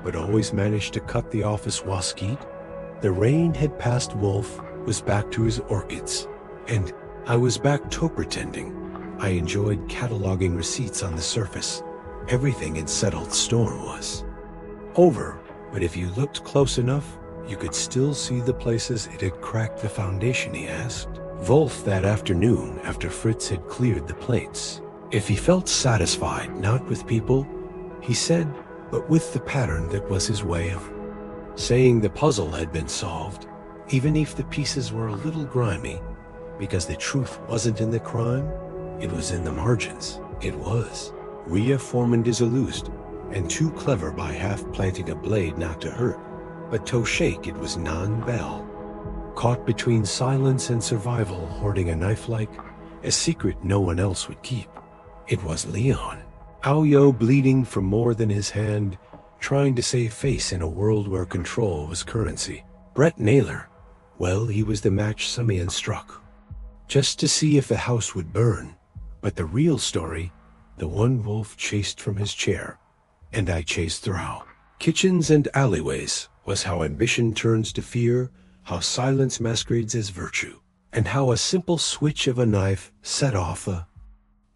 but always managed to cut the office waskeet. The rain had passed. Wolfe was back to his orchids, and I was back to pretending. I enjoyed cataloging receipts on the surface. Everything had settled. Storm was over, but if you looked close enough, you could still see the places it had cracked the foundation. He asked Wolfe that afternoon, after Fritz had cleared the plates, if he felt satisfied, not with people, he said, but with the pattern. That was his way of saying the puzzle had been solved, even if the pieces were a little grimy, because the truth wasn't in the crime, it was in the margins. It was Rhea Foreman disillusioned and too clever by half planting a blade not to hurt, but to shake. It was non-Bell, caught between silence and survival, hoarding a knife like a secret no one else would keep. It was Leon, Aoyo, bleeding from more than his hand, trying to save face in a world where control was currency. Brett Naylor, well, he was the match Simeon struck, just to see if the house would burn. But the real story, the one Wolfe chased from his chair, and I chased through kitchens and alleyways, was how ambition turns to fear, how silence masquerades as virtue, and how a simple switch of a knife set off a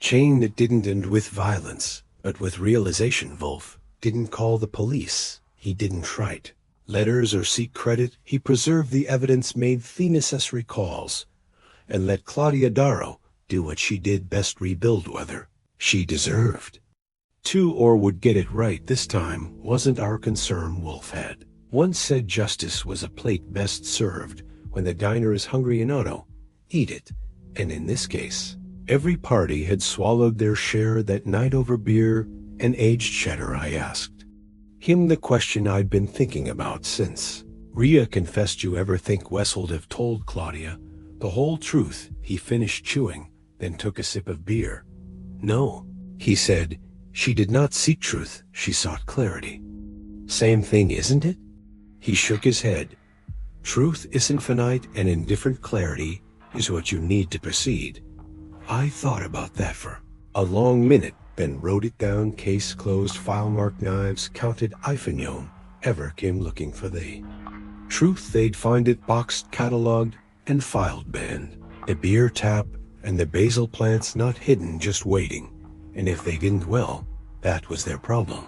chain that didn't end with violence, but with realization. Wolfe didn't call the police. He didn't write letters or seek credit. He preserved the evidence, made the necessary calls, and let Claudia Darrow do what she did best, rebuild whether she deserved to or would get it right. This time wasn't our concern. Wolfe had once said justice was a plate best served when the diner is hungry and ought eat it, and in this case, every party had swallowed their share that night over beer and aged cheddar. I asked him the question I'd been thinking about since Rhea confessed. You ever think Wes would have told Claudia the whole truth? He finished chewing then took a sip of beer. No, he said, she did not seek truth, she sought clarity. Same thing, isn't it? He shook his head. Truth is infinite, and indifferent clarity is what you need to proceed. I thought about that for a long minute, then wrote it down. Case closed. File marked. Knives counted. Iphanium ever came looking for the truth, they'd find it boxed, cataloged, and filed banned. A beer tap and the basil plants not hidden, just waiting. And if they didn't, well, that was their problem.